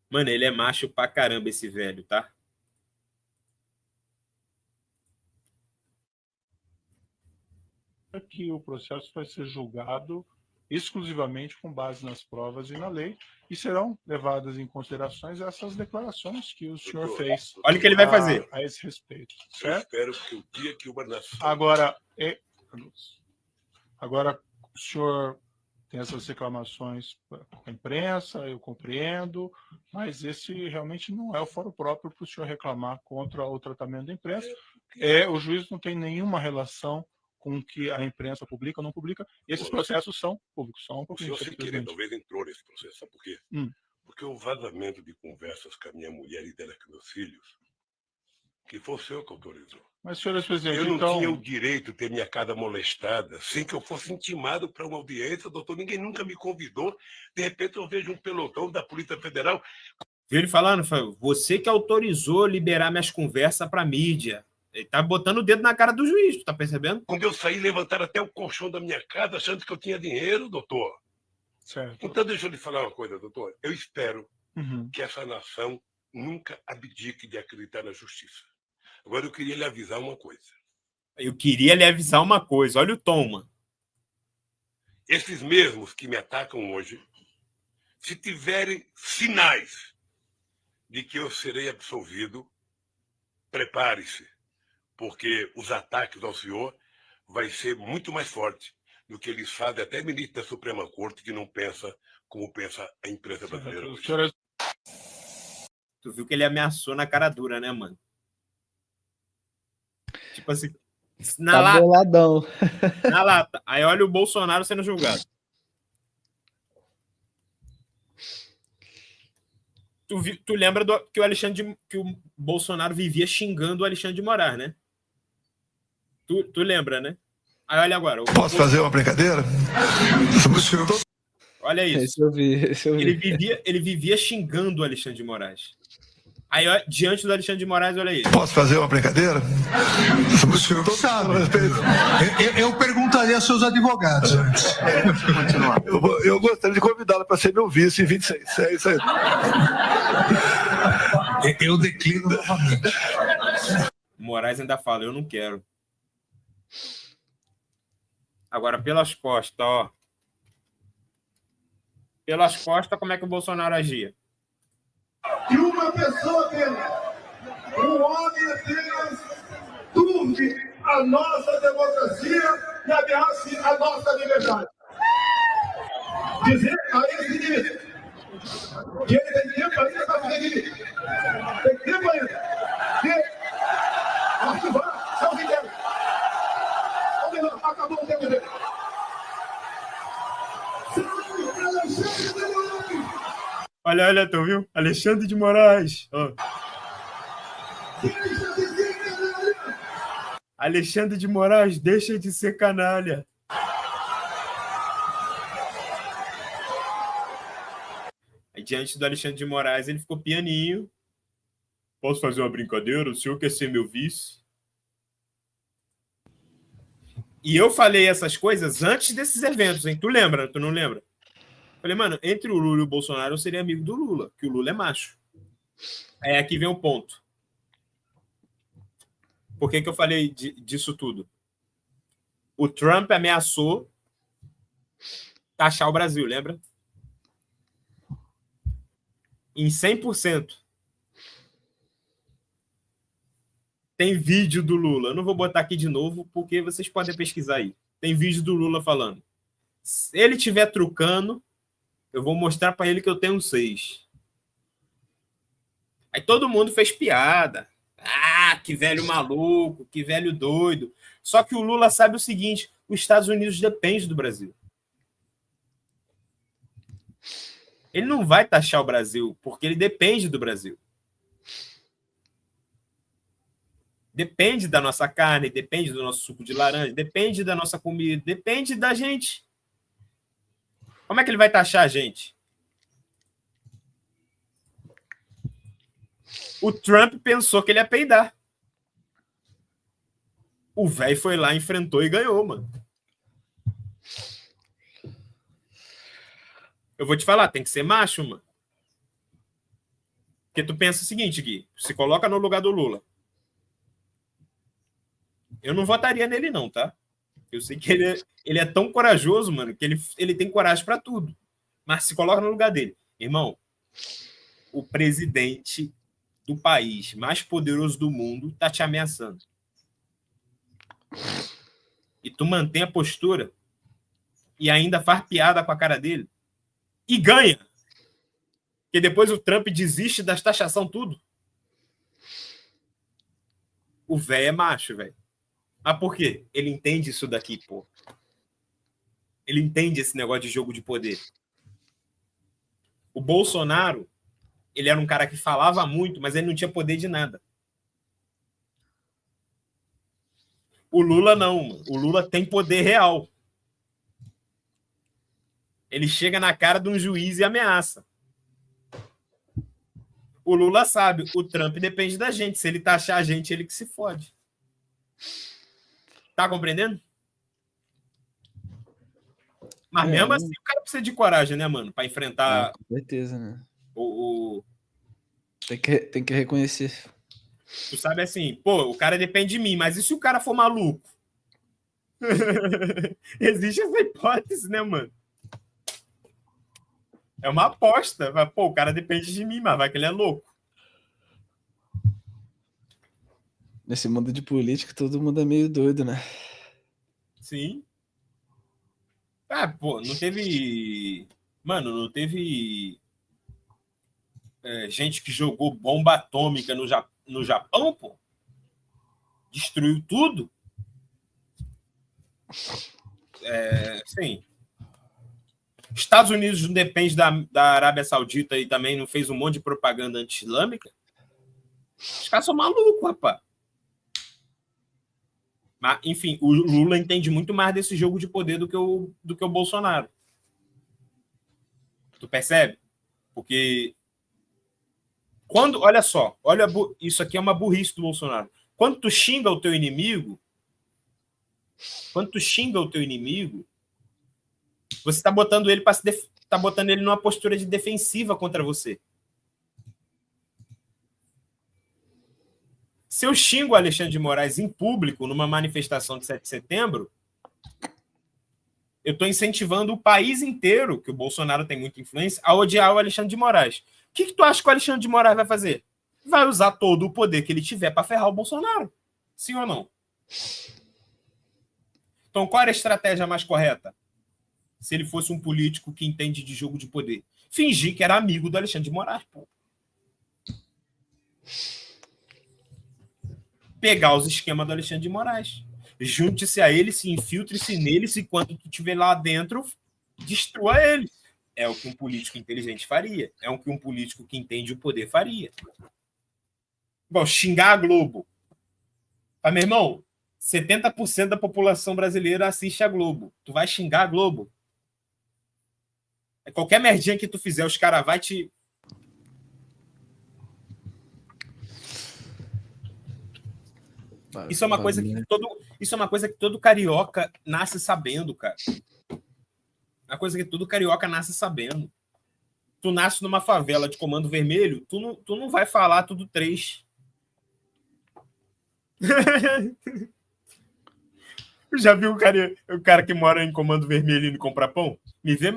Mano, ele é macho pra caramba, esse velho, tá? Que o processo vai ser julgado exclusivamente com base nas provas e na lei, e serão levadas em considerações essas declarações que o senhor fez. Olha o que ele vai fazer. A esse respeito. Eu espero que o dia que uma nação... Agora, o senhor tem essas reclamações com a imprensa, eu compreendo, mas esse realmente não é o fórum próprio para o senhor reclamar contra o tratamento da imprensa. O juiz não tem nenhuma relação com o que a imprensa publica ou não publica. Esses processos são públicos. São o senhor, sem querer, talvez entrou nesse processo. Sabe por quê? Porque o vazamento de conversas com a minha mulher e dela com meus filhos que foi o senhor que autorizou. Mas, senhores presidentes, Eu não então... tinha o direito de ter minha casa molestada sem que eu fosse intimado para uma audiência, doutor. Ninguém nunca me convidou. De repente eu vejo um pelotão da Polícia Federal. Viu ele falando? Foi você que autorizou liberar minhas conversas para mídia. Ele tá botando o dedo na cara do juiz, tu tá percebendo? Quando eu saí, levantaram até o colchão da minha casa, achando que eu tinha dinheiro, doutor. Certo. Então, deixa eu lhe falar uma coisa, doutor. Eu espero Uhum. que essa nação nunca abdique de acreditar na justiça. Agora, eu queria lhe avisar uma coisa. Eu queria lhe avisar uma coisa. Olha o tom, mano. Esses mesmos que me atacam hoje, se tiverem sinais de que eu serei absolvido, prepare-se, porque os ataques ao senhor vai ser muito mais forte do que eles fazem até ministro da Suprema Corte, que não pensa como pensa a imprensa brasileira hoje. Senhores, Tu viu que ele ameaçou na cara dura, né, mano? Tipo assim, na Tá lata, boladão. na lata. Aí olha o Bolsonaro sendo julgado. Tu lembra que que o Bolsonaro vivia xingando o Alexandre de Moraes, né? Tu lembra, né? Aí olha agora. Posso fazer uma brincadeira? Olha isso. Esse eu vi. Ele vivia xingando o Alexandre de Moraes. Aí, ó, diante do Alexandre de Moraes, olha isso. Posso fazer uma brincadeira? O senhor sabe. Eu perguntaria aos seus advogados antes. Eu gostaria de convidá-la para ser meu vice em 26. É isso aí. Eu declino novamente. O Moraes ainda fala, eu não quero. Agora, pelas costas, ó. Pelas costas, como é que o Bolsonaro agia? Que uma pessoa apenas, um homem apenas, turve a nossa democracia e ameace a nossa liberdade. Dizer a esse indivíduo que ele tem tempo ainda para fazer isso. Tem tempo ainda. Que arquivar seu inquérito. Ou melhor, acabou o tempo dele. Alexandre de Moraes! Olha, tu viu? Alexandre de Moraes. Ó. Alexandre de Moraes, deixa de ser canalha. Aí, diante do Alexandre de Moraes, ele ficou pianinho. Posso fazer uma brincadeira? O senhor quer ser meu vice? E eu falei essas coisas antes desses eventos, hein? Tu lembra? Tu não lembra? Falei, mano, entre o Lula e o Bolsonaro, eu seria amigo do Lula, que o Lula é macho. Aí aqui vem o ponto. Por que eu falei disso tudo? O Trump ameaçou taxar o Brasil, lembra? Em 100%. Tem vídeo do Lula. Eu não vou botar aqui de novo, porque vocês podem pesquisar aí. Tem vídeo do Lula falando. Se ele estiver trucando, eu vou mostrar para ele que eu tenho 6. Aí todo mundo fez piada. Ah, que velho maluco, que velho doido. Só que o Lula sabe o seguinte, os Estados Unidos dependem do Brasil. Ele não vai taxar o Brasil, porque ele depende do Brasil. Depende da nossa carne, depende do nosso suco de laranja, depende da nossa comida, depende da gente. Como é que ele vai taxar a gente? O Trump pensou que ele ia peidar. O velho foi lá, enfrentou e ganhou, mano. Eu vou te falar, tem que ser macho, mano. Porque tu pensa o seguinte, Gui, se coloca no lugar do Lula. Eu não votaria nele não, tá? Eu sei que ele é tão corajoso, mano, que ele tem coragem para tudo. Mas se coloca no lugar dele. Irmão, o presidente do país mais poderoso do mundo tá te ameaçando. E tu mantém a postura e ainda faz piada com a cara dele e ganha. Porque depois o Trump desiste das taxação tudo. O velho é macho, velho. Ah, por quê? Ele entende isso daqui, pô. Ele entende esse negócio de jogo de poder. O Bolsonaro, ele era um cara que falava muito, mas ele não tinha poder de nada. O Lula não, mano. O Lula tem poder real. Ele chega na cara de um juiz e ameaça. O Lula sabe, o Trump depende da gente. Se ele taxar a gente, ele que se fode. Tá compreendendo? Mas mesmo assim, o cara precisa de coragem, né, mano? Pra enfrentar Com certeza, né? o... Tem que reconhecer. Tu sabe assim, pô, o cara depende de mim, mas e se o cara for maluco? Existe essa hipótese, né, mano? É uma aposta. Pô, o cara depende de mim, mas vai que ele é louco. Nesse mundo de política, todo mundo é meio doido, né? Sim. Ah, pô, não teve... Mano, não teve gente que jogou bomba atômica no Japão, pô? Destruiu tudo? Sim. Estados Unidos não depende da Arábia Saudita e também não fez um monte de propaganda anti-islâmica? Os caras são malucos, rapaz. Mas, enfim, o Lula entende muito mais desse jogo de poder do que o Bolsonaro. Tu percebe? Porque olha só, isso aqui é uma burrice do Bolsonaro. Quando tu xinga o teu inimigo, você está botando ele tá botando ele numa postura de defensiva contra você. Se eu xingo o Alexandre de Moraes em público, numa manifestação de 7 de setembro, eu estou incentivando o país inteiro, que o Bolsonaro tem muita influência, a odiar o Alexandre de Moraes. O que tu acha que o Alexandre de Moraes vai fazer? Vai usar todo o poder que ele tiver para ferrar o Bolsonaro. Sim ou não? Então, qual era a estratégia mais correta? Se ele fosse um político que entende de jogo de poder. Fingir que era amigo do Alexandre de Moraes, pô. Pegar os esquemas do Alexandre de Moraes. Junte-se a ele, se infiltre-se nele, se quando tu estiver lá dentro, destrua ele. É o que um político inteligente faria. É o que um político que entende o poder faria. Bom, xingar a Globo. Mas, meu irmão, 70% da população brasileira assiste a Globo. Tu vai xingar a Globo? Qualquer merdinha que tu fizer, os caras vão te... Isso é uma coisa que todo carioca nasce sabendo, cara. Uma coisa que todo carioca nasce sabendo. Tu nasce numa favela de Comando Vermelho, tu não vai falar tudo 3. Já viu o cara que mora em Comando Vermelho indo comprar pão? Me vê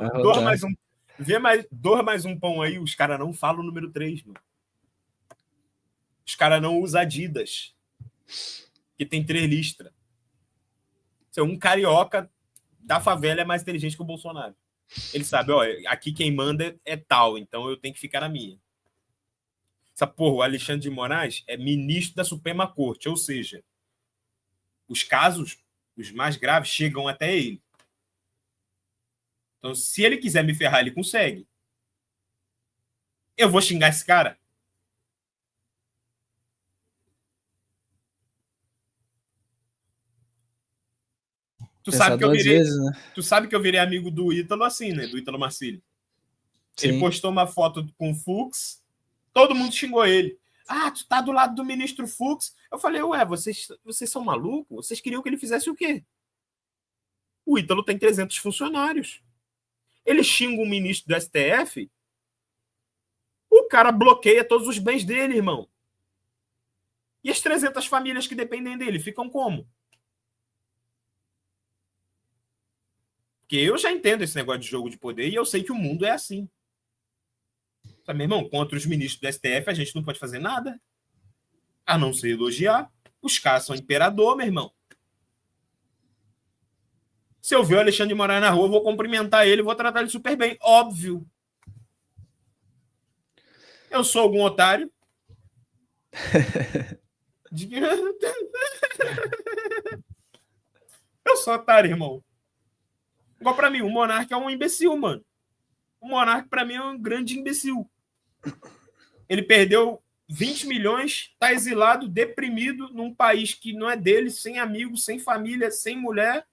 dois mais um pão aí, os caras não falam o número 3, mano. Os caras não usam Adidas, que tem 3 listras. Um carioca da favela é mais inteligente que o Bolsonaro. Ele sabe, ó, aqui quem manda é tal, então eu tenho que ficar na minha. Essa porra, o Alexandre de Moraes é ministro da Suprema Corte, ou seja, os casos, os mais graves, chegam até ele. Então, se ele quiser me ferrar, ele consegue. Eu vou xingar esse cara? Tu sabe que eu virei amigo do Ítalo assim, né? Do Ítalo Marcílio. Sim. Ele postou uma foto com o Fux, todo mundo xingou ele. Ah, tu tá do lado do ministro Fux. Eu falei, ué, vocês são malucos? Vocês queriam que ele fizesse o quê? O Ítalo tem 300 funcionários. Ele xinga um ministro do STF, o cara bloqueia todos os bens dele, irmão. E as 300 famílias que dependem dele ficam como? Porque eu já entendo esse negócio de jogo de poder e eu sei que o mundo é assim. Sabe, meu irmão, contra os ministros do STF a gente não pode fazer nada. A não ser elogiar. Os caras são imperador, meu irmão. Se eu ver o Alexandre de Moraes na rua, eu vou cumprimentar ele, vou tratar ele super bem. Óbvio. Eu sou algum otário? Eu sou otário, irmão. Igual pra mim, o Monarca é um imbecil, mano. O Monarca, pra mim, é um grande imbecil. Ele perdeu 20 milhões, está exilado, deprimido, num país que não é dele, sem amigos, sem família, sem mulher,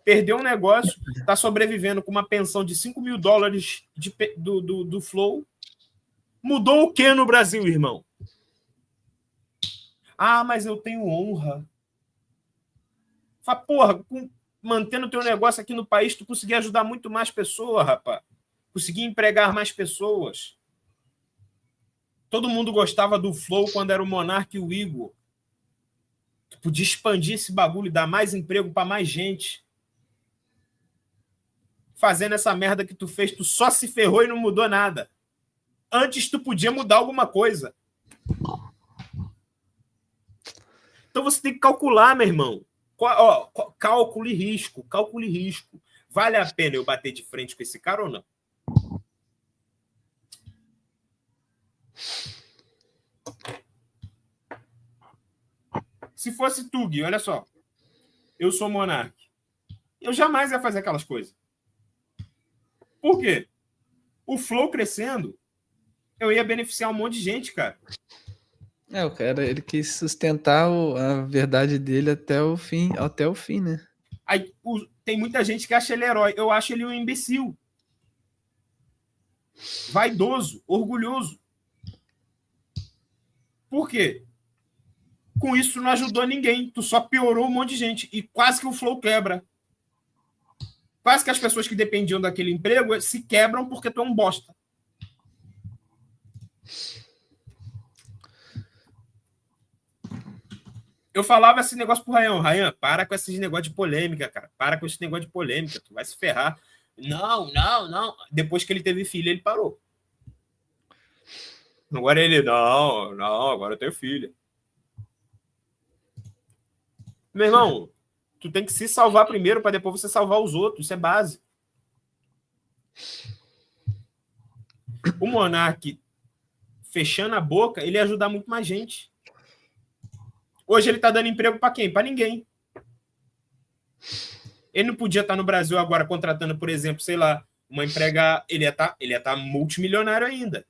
perdeu um negócio, está sobrevivendo com uma pensão de $5 mil do Flow. Mudou o que no Brasil, irmão? Ah, mas eu tenho honra. Fala, porra, mantendo o teu negócio aqui no país, tu conseguia ajudar muito mais pessoas, rapaz. Conseguia empregar mais pessoas. Todo mundo gostava do Flow quando era o Monark e o Igor. Tu podia expandir esse bagulho e dar mais emprego para mais gente. Fazendo essa merda que tu fez, tu só se ferrou e não mudou nada. Antes tu podia mudar alguma coisa. Então você tem que calcular, meu irmão. Calcule risco. Vale a pena eu bater de frente com esse cara ou não? Se fosse tu, Gui, olha só. Eu sou Monark. Eu jamais ia fazer aquelas coisas. Por quê? O Flow crescendo, eu ia beneficiar um monte de gente, cara. O cara, ele quis sustentar a verdade dele até o fim, né? Aí, tem muita gente que acha ele herói. Eu acho ele um imbecil. Vaidoso, orgulhoso. Por quê? Com isso não ajudou ninguém. Tu só piorou um monte de gente. E quase que o Flow quebra. Quase que as pessoas que dependiam daquele emprego se quebram porque tu é um bosta. Eu falava esse negócio pro Rayan. Rayan, para com esses negócios de polêmica, cara. Para com esse negócio de polêmica. Tu vai se ferrar. Não. Depois que ele teve filho, ele parou. Agora ele, não, agora eu tenho filha. Meu irmão, tu tem que se salvar primeiro para depois você salvar os outros. Isso é base. O Monark fechando a boca, ele ia ajudar muito mais gente. Hoje ele tá dando emprego para quem? Para ninguém. Ele não podia estar no Brasil agora contratando, por exemplo, sei lá, uma empregada. Ele ia estar multimilionário ainda.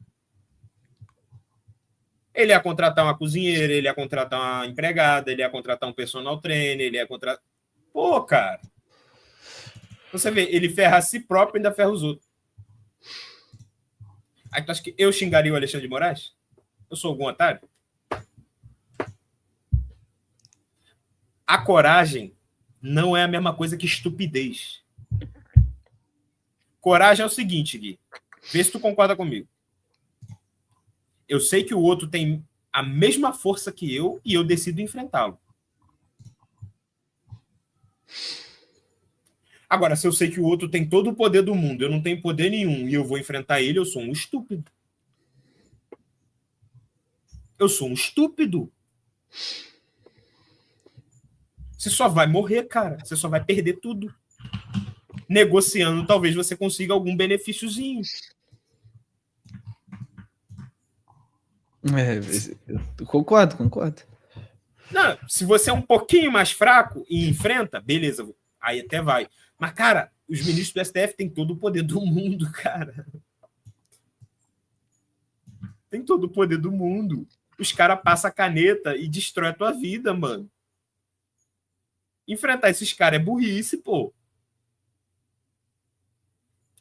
Ele ia contratar uma cozinheira, ele ia contratar uma empregada, ele ia contratar um personal trainer, ele ia contratar... Pô, cara. Você vê, ele ferra a si próprio e ainda ferra os outros. Aí tu acha que eu xingaria o Alexandre de Moraes? Eu sou algum otário? A coragem não é a mesma coisa que estupidez. Coragem é o seguinte, Gui. Vê se tu concorda comigo. Eu sei que o outro tem a mesma força que eu e eu decido enfrentá-lo. Agora, se eu sei que o outro tem todo o poder do mundo, eu não tenho poder nenhum e eu vou enfrentar ele, eu sou um estúpido. Eu sou um estúpido. Você só vai morrer, cara. Você só vai perder tudo. Negociando, talvez você consiga algum benefíciozinho. Eu concordo. Não, se você é um pouquinho mais fraco e enfrenta, beleza, aí até vai. Mas, cara, os ministros do STF têm todo o poder do mundo, cara. Tem todo o poder do mundo. Os caras passam a caneta e destrói a tua vida, mano. Enfrentar esses caras é burrice, pô.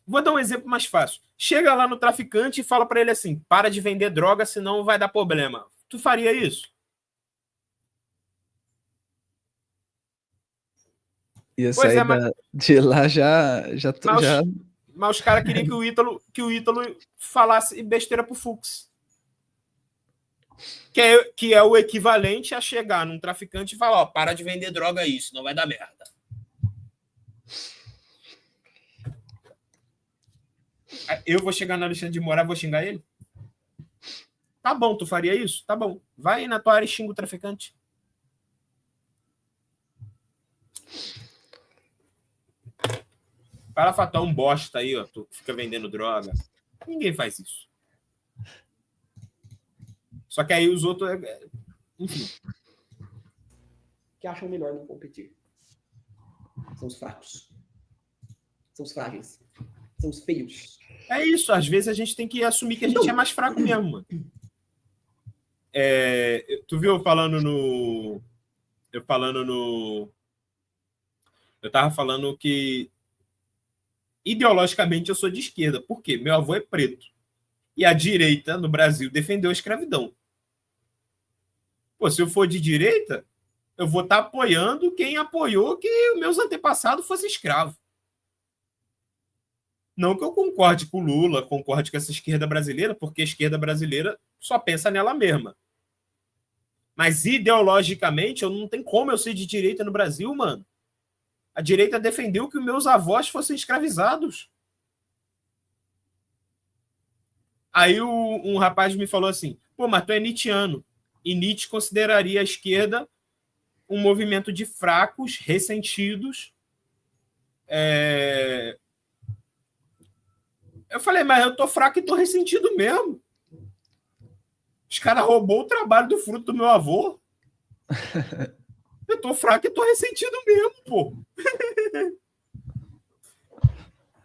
Vou dar um exemplo mais fácil. Chega lá no traficante e fala para ele assim, para de vender droga, senão vai dar problema. Tu faria isso? Ia sair de lá já. Mas os caras queriam que o Ítalo falasse besteira pro Fux. Que é o equivalente a chegar num traficante e falar, ó, para de vender droga aí, senão vai dar merda. Eu vou chegar no Alexandre de Moraes e vou xingar ele? Tá bom, tu faria isso? Tá bom. Vai na tua área e xinga o traficante. Para fatar um bosta aí, ó. Tu fica vendendo droga. Ninguém faz isso. Só que aí os outros... Enfim. Que acham melhor não competir. São os fracos. São os frágeis. São os feios. É isso. Às vezes a gente tem que assumir que a gente é mais fraco mesmo, mano. Tu viu eu falando no... Eu tava falando que ideologicamente eu sou de esquerda. Por quê? Meu avô é preto. E a direita no Brasil defendeu a escravidão. Pô, se eu for de direita, eu vou estar apoiando quem apoiou que os meus antepassados fossem escravos. Não que eu concorde com o Lula, concorde com essa esquerda brasileira, porque a esquerda brasileira só pensa nela mesma. Mas ideologicamente, eu não tenho como eu ser de direita no Brasil, mano. A direita defendeu que os meus avós fossem escravizados. Aí um rapaz me falou assim, pô, mas tu é nietzschiano. E Nietzsche consideraria a esquerda um movimento de fracos, ressentidos. Eu falei, mas eu tô fraco e tô ressentido mesmo. Os caras roubou o trabalho do fruto do meu avô. Eu tô fraco e tô ressentido mesmo, pô.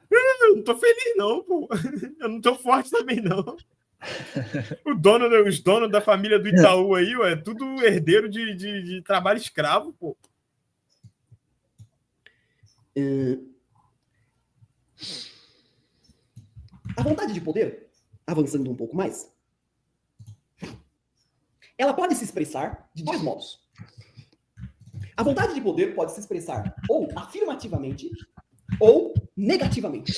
Eu não tô feliz, não, pô. Eu não tô forte também, não. Os donos da família do Itaú aí, é tudo herdeiro de trabalho escravo, pô. A vontade de poder, avançando um pouco mais, ela pode se expressar de dois modos. A vontade de poder pode se expressar ou afirmativamente ou negativamente.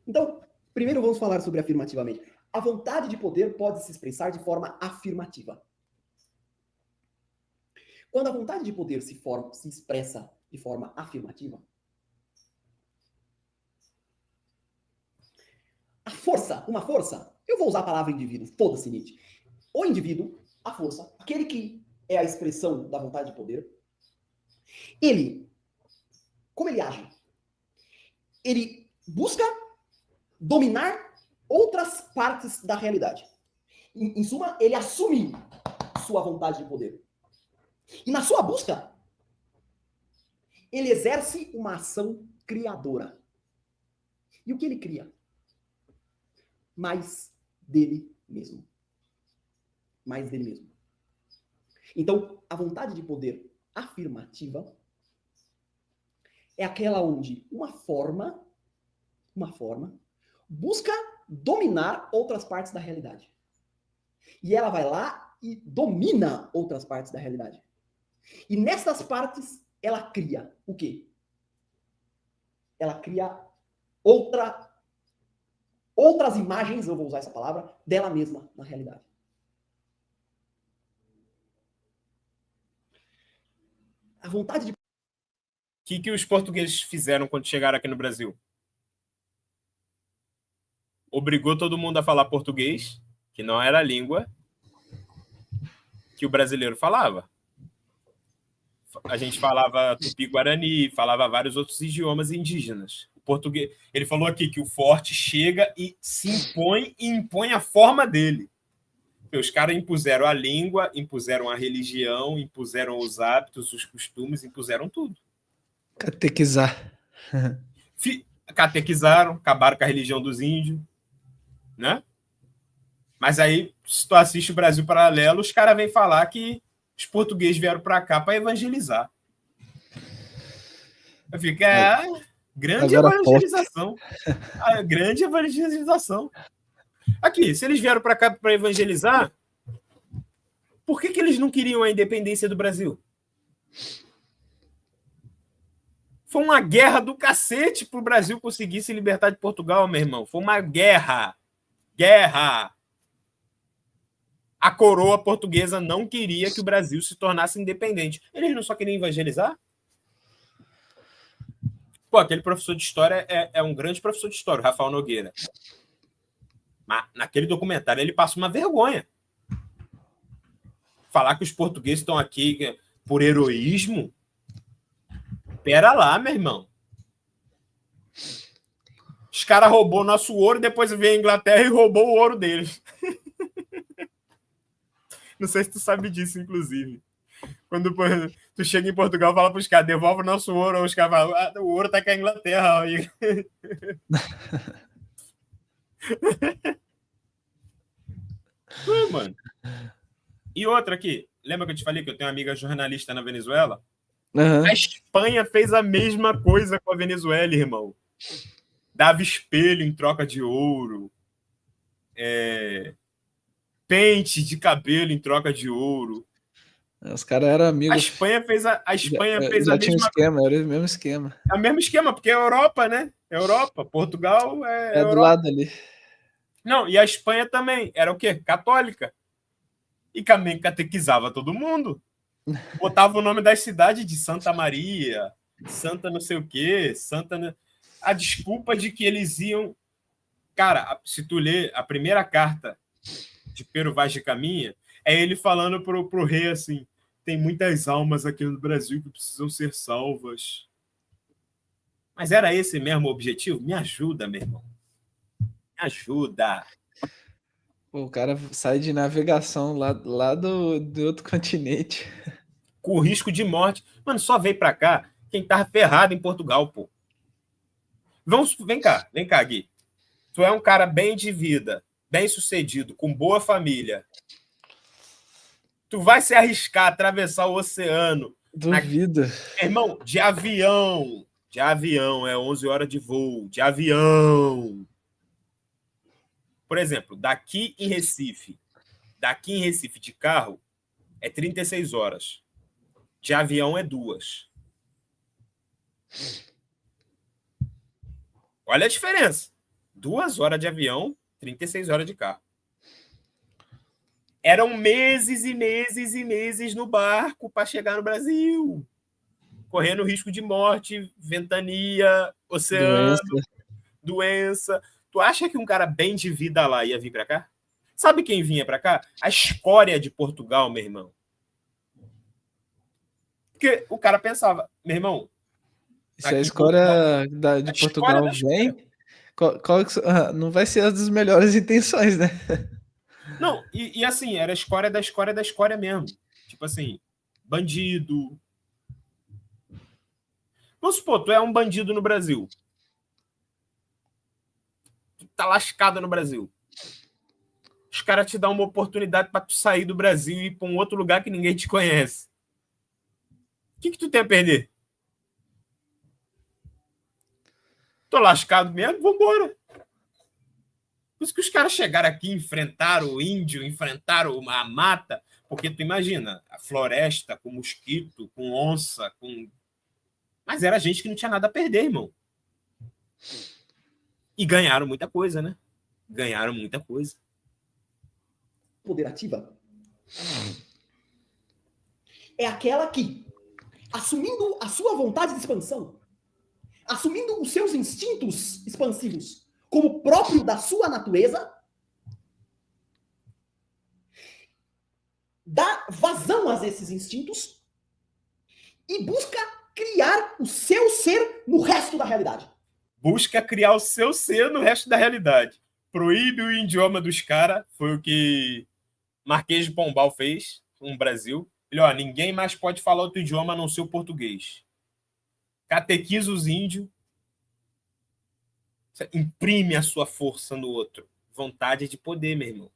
Então, primeiro vamos falar sobre afirmativamente. A vontade de poder pode se expressar de forma afirmativa. Quando a vontade de poder se expressa de forma afirmativa, uma força, eu vou usar a palavra indivíduo, foda-se, Nietzsche. O indivíduo, a força, aquele que é a expressão da vontade de poder, como ele age? Ele busca dominar outras partes da realidade. Em suma, ele assume sua vontade de poder. E na sua busca, ele exerce uma ação criadora. E o que ele cria? Mais dele mesmo. Mais dele mesmo. Então, a vontade de poder afirmativa é aquela onde uma forma busca dominar outras partes da realidade. E ela vai lá e domina outras partes da realidade. E nessas partes, ela cria o quê? Ela cria outras imagens, eu vou usar essa palavra, dela mesma na realidade. A vontade de... O que os portugueses fizeram quando chegaram aqui no Brasil? Obrigou todo mundo a falar português, que não era a língua que o brasileiro falava. A gente falava tupi-guarani, falava vários outros idiomas indígenas. O português, ele falou aqui que o forte chega e se impõe e impõe a forma dele. Os caras impuseram a língua, impuseram a religião, impuseram os hábitos, os costumes, impuseram tudo. Catequizar. Catequizaram, acabaram com a religião dos índios, né? Mas aí, se tu assiste o Brasil Paralelo, os caras vêm falar que os portugueses vieram para cá para evangelizar. Eu fico, grande evangelização. Grande evangelização. Aqui, se eles vieram para cá para evangelizar, por que eles não queriam a independência do Brasil? Foi uma guerra do cacete para o Brasil conseguir se libertar de Portugal, meu irmão. Foi uma guerra. Guerra. A coroa portuguesa não queria que o Brasil se tornasse independente. Eles não só queriam evangelizar? Pô, aquele professor de história é um grande professor de história, o Rafael Nogueira. Mas naquele documentário ele passa uma vergonha. Falar que os portugueses estão aqui por heroísmo? Pera lá, meu irmão. Os caras roubou nosso ouro, depois veio a Inglaterra e roubou o ouro deles. Não sei se tu sabe disso, inclusive. Quando tu chega em Portugal, fala para os caras, devolve o nosso ouro. Os caras falam, o ouro tá aqui na Inglaterra. Aí. Mano. E outra aqui. Lembra que eu te falei que eu tenho uma amiga jornalista na Venezuela? Aham. A Espanha fez a mesma coisa com a Venezuela, irmão. Dava espelho em troca de ouro. Pente de cabelo em troca de ouro. Os caras eram A amigos. Espanha fez a Já tinha um mesma esquema, era o mesmo esquema. É o mesmo esquema, porque é Europa, né? Europa. Portugal é É do Europa. lado ali. Não, e a Espanha também. Era o quê? Católica. E também catequizava todo mundo. Botava o nome das cidades de Santa Maria, Santa não sei o quê, Santa... A desculpa de que eles iam... Cara, se tu ler a primeira carta de Pero Vaz de Caminha, é ele falando pro rei assim, tem muitas almas aqui no Brasil que precisam ser salvas. Mas era esse mesmo o objetivo? Me ajuda, meu irmão. Me ajuda. Pô, o cara sai de navegação lá do outro continente. Com risco de morte. Mano, só veio pra cá quem tava ferrado em Portugal, pô. Vem cá, Gui. Tu é um cara bem de vida, bem sucedido, com boa família. Tu vai se arriscar a atravessar o oceano. Duvido. Irmão, de avião. De avião, é 11 horas de voo. De avião. Por exemplo, daqui em Recife de carro, é 36 horas. De avião é 2. Olha a diferença. 2 horas de avião, 36 horas de carro. Eram meses e meses e meses no barco para chegar no Brasil. Correndo risco de morte, ventania, oceano, doença. Tu acha que um cara bem de vida lá ia vir para cá? Sabe quem vinha para cá? A escória de Portugal, meu irmão. Porque o cara pensava, meu irmão... Se a escória de Portugal vem, não vai ser as das melhores intenções, né? Não, e assim, era a escória da escória da escória mesmo. Tipo assim, bandido. Vamos supor, tu é um bandido no Brasil. Tu tá lascado no Brasil. Os caras te dão uma oportunidade para tu sair do Brasil e ir para um outro lugar que ninguém te conhece. O que tu tem a perder? Tô lascado mesmo, vambora. Por isso que os caras chegaram aqui, enfrentaram o índio, enfrentaram a mata, porque tu imagina, a floresta com mosquito, com onça, com... Mas era gente que não tinha nada a perder, irmão. E ganharam muita coisa, né? Ganharam muita coisa. Poder ativa é aquela que, assumindo a sua vontade de expansão, assumindo os seus instintos expansivos como próprio da sua natureza, dá vazão a esses instintos e busca criar o seu ser no resto da realidade. Busca criar o seu ser no resto da realidade. Proíbe o idioma dos caras, foi o que Marquês de Pombal fez no Brasil. Ele, ó, ninguém mais pode falar outro idioma a não ser o português. Catequiza os índios. Imprime a sua força no outro. Vontade de poder, meu irmão.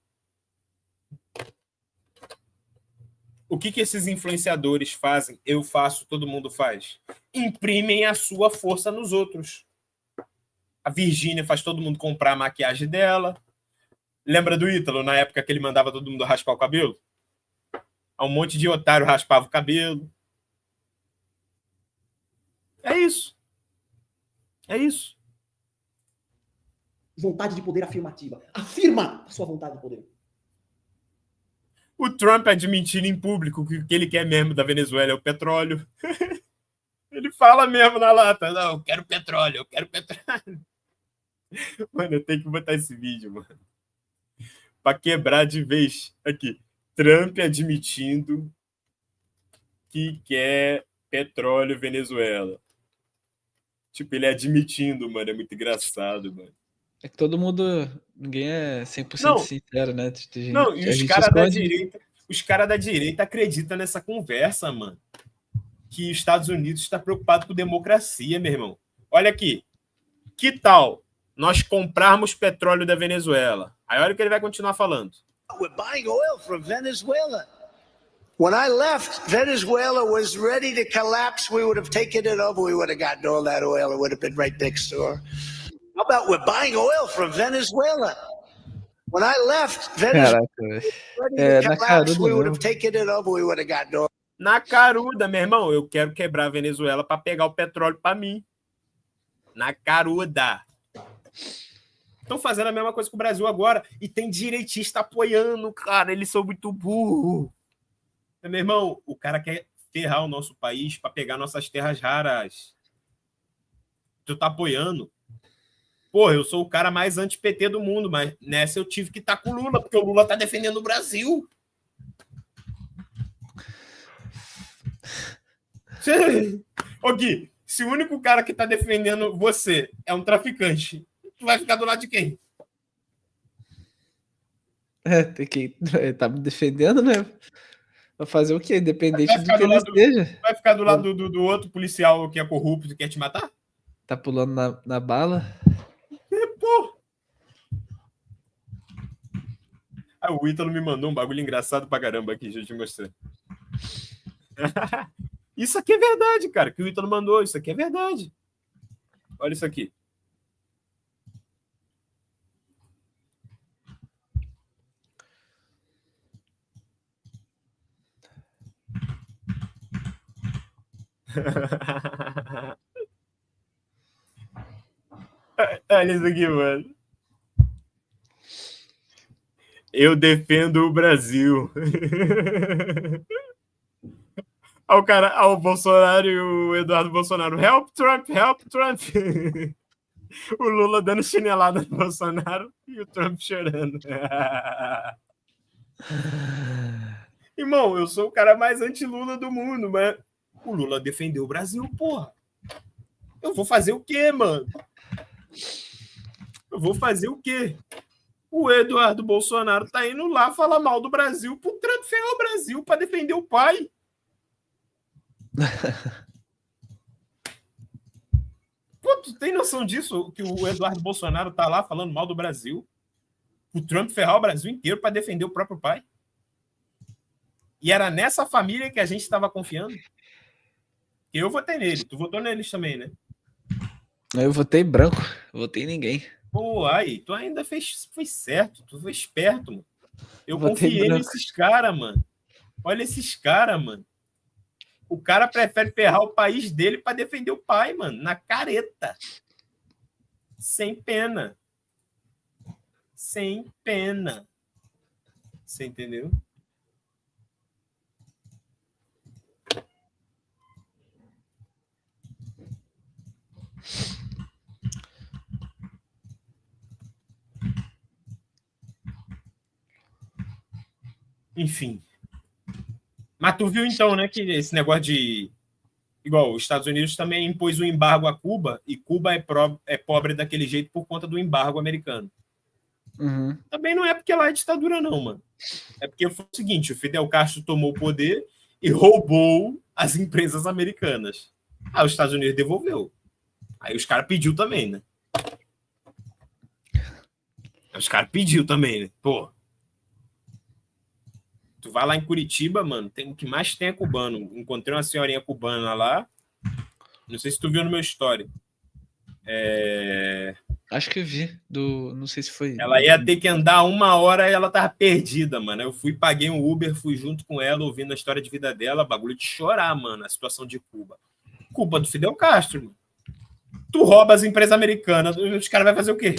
O que esses influenciadores fazem? Eu faço, todo mundo faz. Imprimem a sua força nos outros. A Virgínia faz todo mundo comprar a maquiagem dela. Lembra do Ítalo, na época que ele mandava todo mundo raspar o cabelo? Um monte de otário raspava o cabelo. É isso. É isso. Vontade de poder afirmativa. Afirma a sua vontade de poder. O Trump admitindo em público que o que ele quer mesmo da Venezuela é o petróleo. Ele fala mesmo na lata. Não, eu quero petróleo, eu quero petróleo. Mano, eu tenho que botar esse vídeo, mano. Pra quebrar de vez. Aqui. Trump admitindo que quer petróleo Venezuela. Tipo, ele admitindo, mano. É muito engraçado, mano. É que todo mundo... Ninguém é 100% Não. sincero, né? Não, e os caras da direita acreditam nessa conversa, mano. Que os Estados Unidos está preocupado com democracia, meu irmão. Olha aqui. Que tal nós comprarmos petróleo da Venezuela? Aí olha o que ele vai continuar falando. We're buying oil from Venezuela. When I left, Venezuela was ready to collapse. We would have taken it over. We would have gotten all that oil. It would have been right next door. How about we're buying oil from Venezuela? When I left, Venezuela Caraca, velho. was É, ready to na collapse. caruda We would mesmo. have taken it over. We would have gotten all. Na caruda, meu irmão, eu quero quebrar a Venezuela para pegar o petróleo para mim. Na caruda. Estão fazendo a mesma coisa com o Brasil agora. E tem direitista apoiando, cara. Eles são muito burros. Meu irmão, o cara quer ferrar o nosso país para pegar nossas terras raras. Tu tá apoiando? Pô, eu sou o cara mais anti-PT do mundo, mas nessa eu tive que estar com o Lula, porque o Lula tá defendendo o Brasil. Ô Gui, se o único cara que tá defendendo você é um traficante, tu vai ficar do lado de quem? É, tem que. Tá me defendendo, né? Vai fazer o quê? Independente Vai do ficar que do ele lado- esteja. Vai ficar do lado do outro policial que é corrupto e quer te matar? Tá pulando na bala. Pô! Ah, o Ítalo me mandou um bagulho engraçado pra caramba aqui, deixa eu te mostrar. Isso aqui é verdade, cara, que o Ítalo mandou, isso aqui é verdade. Olha isso aqui. Olha isso aqui, mano. Eu defendo o Brasil. Ao cara, ao Bolsonaro e o Eduardo Bolsonaro. Help Trump, help Trump. O Lula dando chinelada no Bolsonaro e o Trump chorando. Irmão, eu sou o cara mais anti-Lula do mundo, mas o Lula defendeu o Brasil, porra. Eu vou fazer o quê, mano? Eu vou fazer o quê? O Eduardo Bolsonaro tá indo lá falar mal do Brasil pro Trump ferrar o Brasil pra defender o pai. Pô, tu tem noção disso? Que o Eduardo Bolsonaro tá lá falando mal do Brasil? O Trump ferrar o Brasil inteiro pra defender o próprio pai? E era nessa família que a gente estava confiando? Eu votei nele. Tu votou neles também, né? Eu votei branco. Votei em ninguém. Pô, aí, tu ainda foi certo. Tu foi esperto, mano. Eu Votei confiei branco. nesses caras, mano. Olha esses caras, mano. O cara prefere ferrar o país dele para defender o pai, mano. Na careta. Sem pena. Sem pena. Você entendeu? Enfim. Mas tu viu então, né, que esse negócio de... Igual, os Estados Unidos também impôs um embargo a Cuba, e Cuba é pobre daquele jeito por conta do embargo americano. Uhum. Também não é porque lá é ditadura, não, mano. É porque foi o seguinte, o Fidel Castro tomou o poder e roubou as empresas americanas. Aí os Estados Unidos devolveu. Aí os caras pediu também, né? Aí os caras pediu também, né? Pô. Tu vai lá em Curitiba, mano, o que mais tem é cubano. Encontrei uma senhorinha cubana lá. Não sei se tu viu no meu story. Acho que eu vi. Não sei se foi. Ela ia ter que andar 1 hora e ela tava perdida, mano. Eu fui, paguei um Uber, fui junto com ela, ouvindo a história de vida dela. Bagulho de chorar, mano, a situação de Cuba. Cuba do Fidel Castro, mano. Tu rouba as empresas americanas, os caras vão fazer o quê?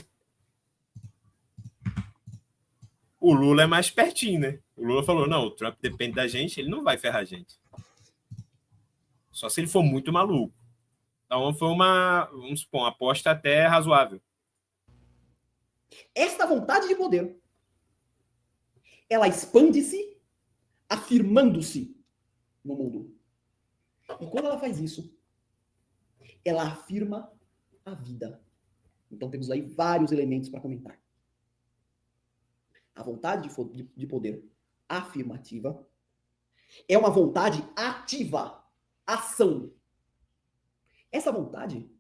O Lula é mais pertinho, né? O Lula falou, não, o Trump depende da gente, ele não vai ferrar a gente. Só se ele for muito maluco. Então foi vamos supor, uma aposta até razoável. Esta vontade de poder, ela expande-se, afirmando-se no mundo. E quando ela faz isso, ela afirma a vida. Então temos aí vários elementos para comentar. A vontade de poder afirmativa é uma vontade ativa, ação. Essa vontade,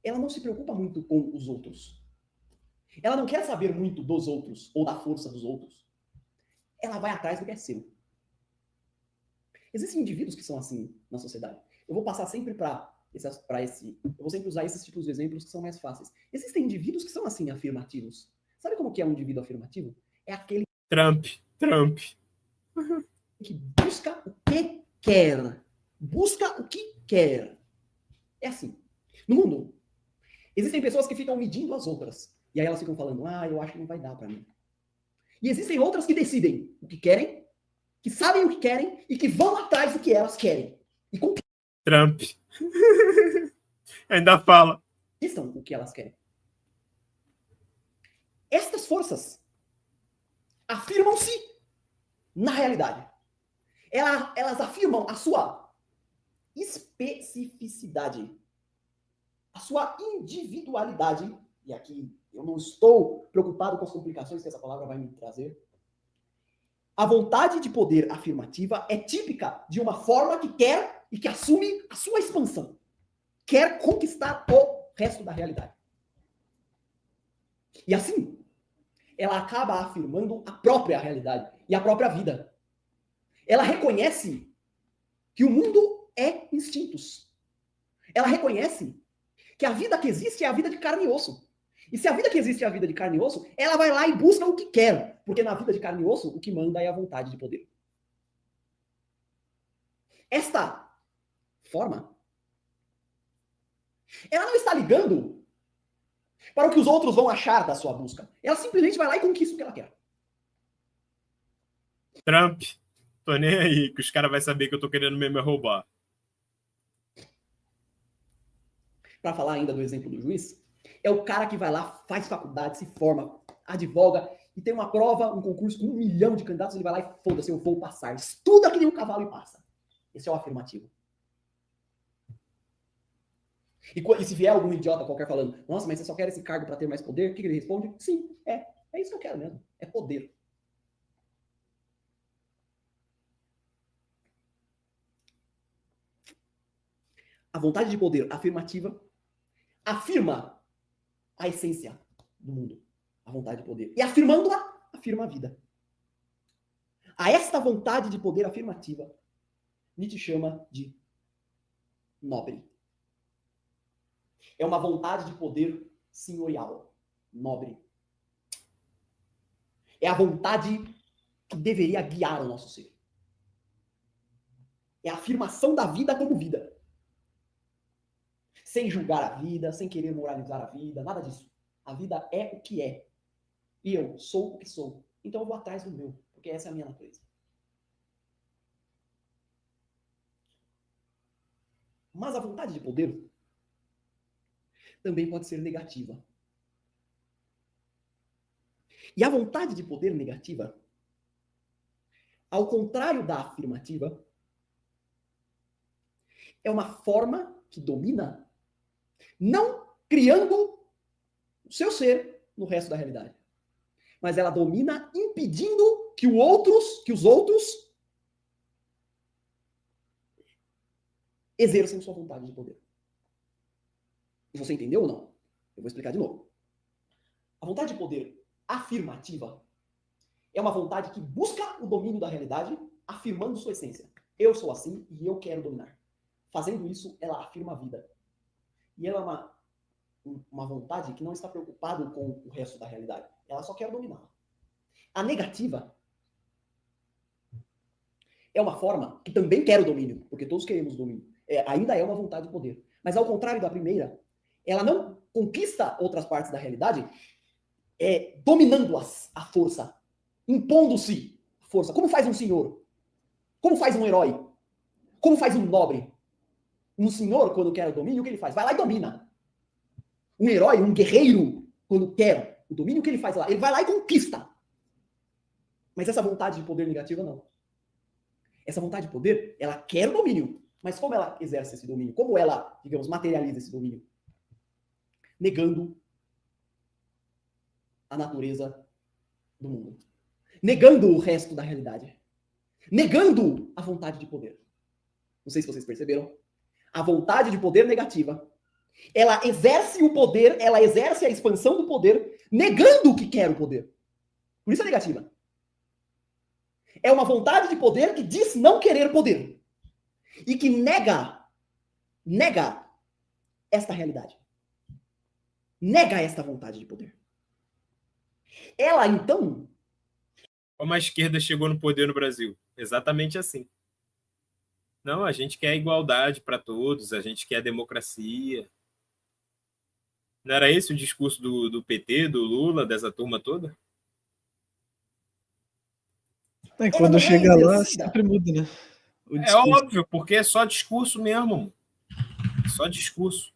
ela não se preocupa muito com os outros. Ela não quer saber muito dos outros ou da força dos outros. ela vai atrás do que é seu. Existem indivíduos que são assim na sociedade. Eu vou passar sempre eu vou sempre usar esses tipos de exemplos que são mais fáceis. Existem indivíduos que são assim, afirmativos. Sabe como que é um indivíduo afirmativo? É aquele Trump. que busca o que quer. Busca o que quer. É assim. No mundo, existem pessoas que ficam medindo as outras. E aí elas ficam falando, eu acho que não vai dar pra mim. E existem outras que decidem o que querem, que sabem o que querem e que vão atrás do que elas querem. E Trump. Ainda fala. conquistam o que elas querem. Estas forças afirmam-se na realidade. Elas afirmam a sua especificidade, a sua individualidade, e aqui eu não estou preocupado com as complicações que essa palavra vai me trazer. A vontade de poder afirmativa é típica de uma forma que quer e que assume a sua expansão. Quer conquistar o resto da realidade. E assim, ela acaba afirmando a própria realidade e a própria vida. Ela reconhece que o mundo é instintos. Ela reconhece que a vida que existe é a vida de carne e osso. E se a vida que existe é a vida de carne e osso, ela vai lá e busca o que quer. Porque na vida de carne e osso, o que manda é a vontade de poder. Esta forma, ela não está ligando para o que os outros vão achar da sua busca. Ela simplesmente vai lá e conquista o que ela quer. Trump. Tô nem aí, que os caras vão saber que eu tô querendo mesmo roubar. Para falar ainda do exemplo do juiz, é o cara que vai lá, faz faculdade, se forma, advoga, e tem uma prova, um concurso com 1 milhão de candidatos, ele vai lá e foda-se, eu vou passar. Estuda que nem um cavalo e passa. Esse é o afirmativo. E se vier algum idiota qualquer falando, nossa, mas você só quer esse cargo para ter mais poder, o que ele responde? Sim, é isso que eu quero mesmo, é poder. A vontade de poder afirmativa afirma a essência do mundo, a vontade de poder. E afirmando-a, afirma a vida. A esta vontade de poder afirmativa, Nietzsche chama de nobre. É uma vontade de poder senhorial, nobre. É a vontade que deveria guiar o nosso ser. É a afirmação da vida como vida. Sem julgar a vida, sem querer moralizar a vida, nada disso. A vida é o que é. E eu sou o que sou. Então eu vou atrás do meu, porque essa é a minha natureza. Mas a vontade de poder também pode ser negativa. E a vontade de poder negativa, ao contrário da afirmativa, é uma forma que domina, não criando o seu ser no resto da realidade, mas ela domina impedindo que os outros exerçam sua vontade de poder. Você entendeu ou não? Eu vou explicar de novo. A vontade de poder afirmativa é uma vontade que busca o domínio da realidade, afirmando sua essência. Eu sou assim e eu quero dominar. Fazendo isso, ela afirma a vida. E ela é uma vontade que não está preocupada com o resto da realidade. Ela só quer dominá-la. A negativa é uma forma que também quer o domínio, porque todos queremos o domínio. Ainda é uma vontade de poder. Mas ao contrário da primeira, ela não conquista outras partes da realidade dominando-as a força, impondo-se a força. Como faz um senhor? Como faz um herói? Como faz um nobre? Um senhor, quando quer o domínio, o que ele faz? Vai lá e domina. Um herói, um guerreiro, quando quer o domínio, o que ele faz lá? Ele vai lá e conquista. Mas essa vontade de poder negativa, não. Essa vontade de poder, ela quer o domínio. Mas como ela exerce esse domínio? Como ela, digamos, materializa esse domínio? Negando a natureza do mundo. Negando o resto da realidade. Negando a vontade de poder. Não sei se vocês perceberam. A vontade de poder negativa, ela exerce o poder, ela exerce a expansão do poder, negando o que quer o poder. Por isso é negativa. É uma vontade de poder que diz não querer poder. E que nega esta realidade. Nega esta vontade de poder. Ela, então... Como a esquerda chegou no poder no Brasil? Exatamente assim. Não, a gente quer igualdade para todos, a gente quer democracia. Não era esse o discurso do PT, do Lula, dessa turma toda? Quando chega lá, sempre muda, né? É óbvio, porque é só discurso mesmo. Só discurso.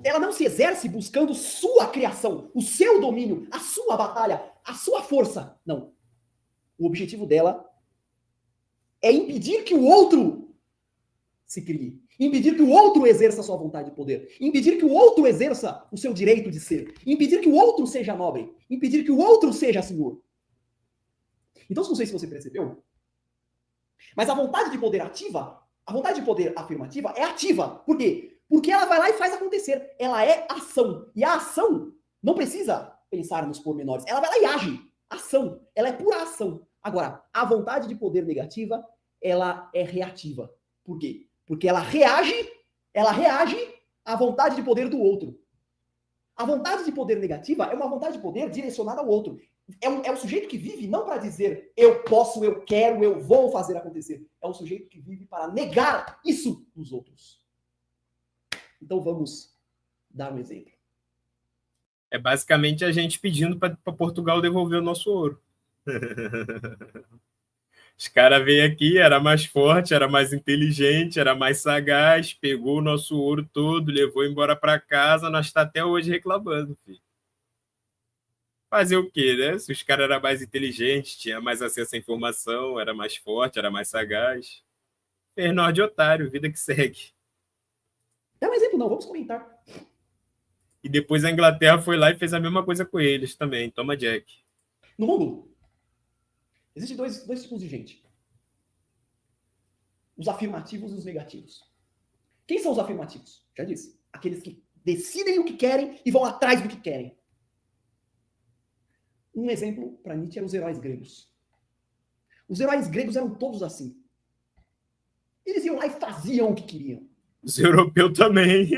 Ela não se exerce buscando sua criação, o seu domínio, a sua batalha, a sua força. Não. O objetivo dela é impedir que o outro se crie. Impedir que o outro exerça a sua vontade de poder. Impedir que o outro exerça o seu direito de ser. Impedir que o outro seja nobre. Impedir que o outro seja senhor. Então, não sei se você percebeu, mas a vontade de poder ativa, a vontade de poder afirmativa é ativa. Por quê? Porque ela vai lá e faz acontecer. Ela é ação. E a ação não precisa pensar nos pormenores. Ela vai lá e age. Ação. Ela é pura ação. Agora, a vontade de poder negativa, ela é reativa. Por quê? Porque ela reage à vontade de poder do outro. A vontade de poder negativa é uma vontade de poder direcionada ao outro. É um sujeito que vive não para dizer eu posso, eu quero, eu vou fazer acontecer. É um sujeito que vive para negar isso nos outros. Então vamos dar um exemplo. É basicamente a gente pedindo para Portugal devolver o nosso ouro. Os caras veio aqui, era mais forte, era mais inteligente, era mais sagaz, pegou o nosso ouro todo, levou embora para casa, nós está até hoje reclamando, filho. Fazer o quê, né? Se os caras eram mais inteligentes, tinha mais acesso à informação, era mais forte, era mais sagaz. Fez nós de otário, vida que segue. É um exemplo não, vamos comentar. E depois a Inglaterra foi lá e fez a mesma coisa com eles também. Toma, Jack. No mundo, existem dois tipos de gente. Os afirmativos e os negativos. Quem são os afirmativos? Já disse. Aqueles que decidem o que querem e vão atrás do que querem. Um exemplo para Nietzsche eram os heróis gregos. Os heróis gregos eram todos assim. Eles iam lá e faziam o que queriam. Os europeus também.